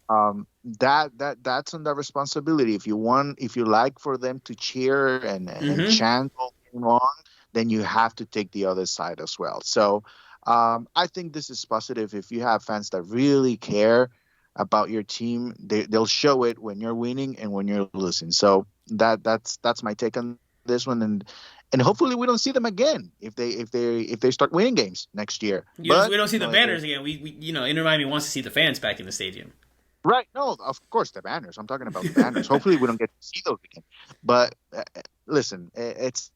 Speaker 3: that's on the responsibility. If you like for them to cheer and chant all day long, then you have to take the other side as well. So I think this is positive. If you have fans that really care about your team, they'll show it when you're winning and when you're losing. So that's my take on this one, and hopefully we don't see them again if they start winning games next year.
Speaker 1: We don't see the banners again. We Inter Miami wants to see the fans back in the stadium.
Speaker 3: Right. No, of course the banners. I'm talking about the banners. Hopefully we don't get to see those again. But listen, it's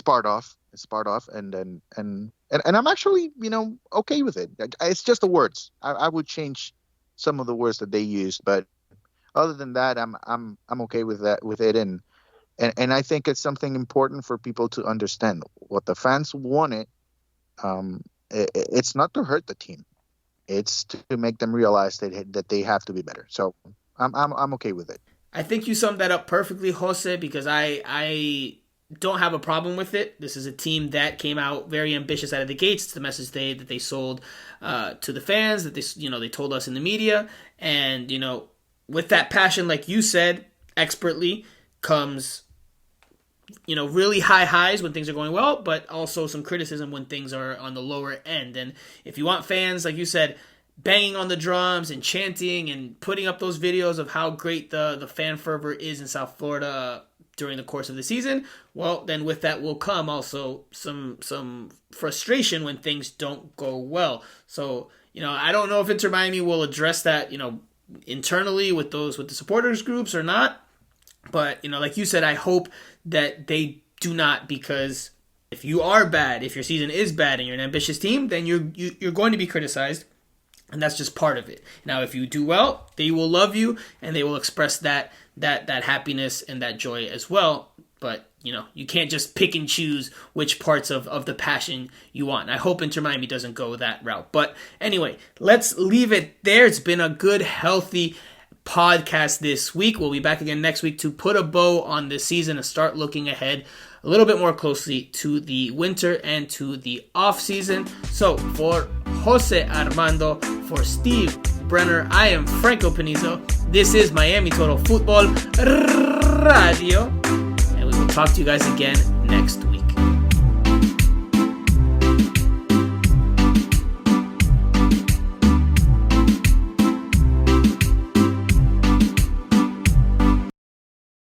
Speaker 3: part of. It's part of, and I'm actually okay with it. It's just the words. I would change some of the words that they used, but other than that, I'm okay with it, and I think it's something important for people to understand. What the fans wanted, it's not to hurt the team. It's to make them realize that they have to be better. So I'm okay with it.
Speaker 1: I think you summed that up perfectly, Jose, because I don't have a problem with it. This is a team that came out very ambitious out of the gates. It's the message that they sold to the fans, that they told us in the media, and with that passion, like you said, expertly comes really high highs when things are going well, but also some criticism when things are on the lower end. And if you want fans, like you said, banging on the drums and chanting and putting up those videos of how great the fan fervor is in South Florida during the course of the season, well, then with that will come also some frustration when things don't go well. So, I don't know if Inter Miami will address that, internally with the supporters groups or not. But, like you said, I hope that they do not, because if you are bad, if your season is bad and you're an ambitious team, then you're going to be criticized, and that's just part of it. Now, if you do well, they will love you and they will express that happiness and that joy as well. But, you can't just pick and choose which parts of the passion you want. And I hope Inter Miami doesn't go that route. But anyway, let's leave it there. It's been a good, healthy podcast this week. We'll be back again next week to put a bow on this season and start looking ahead a little bit more closely to the winter and to the off season. So for Jose Armando, for Steve Brenner, I am Franco Panizo. This is Miami Total Football Radio, and we will talk to you guys again next week.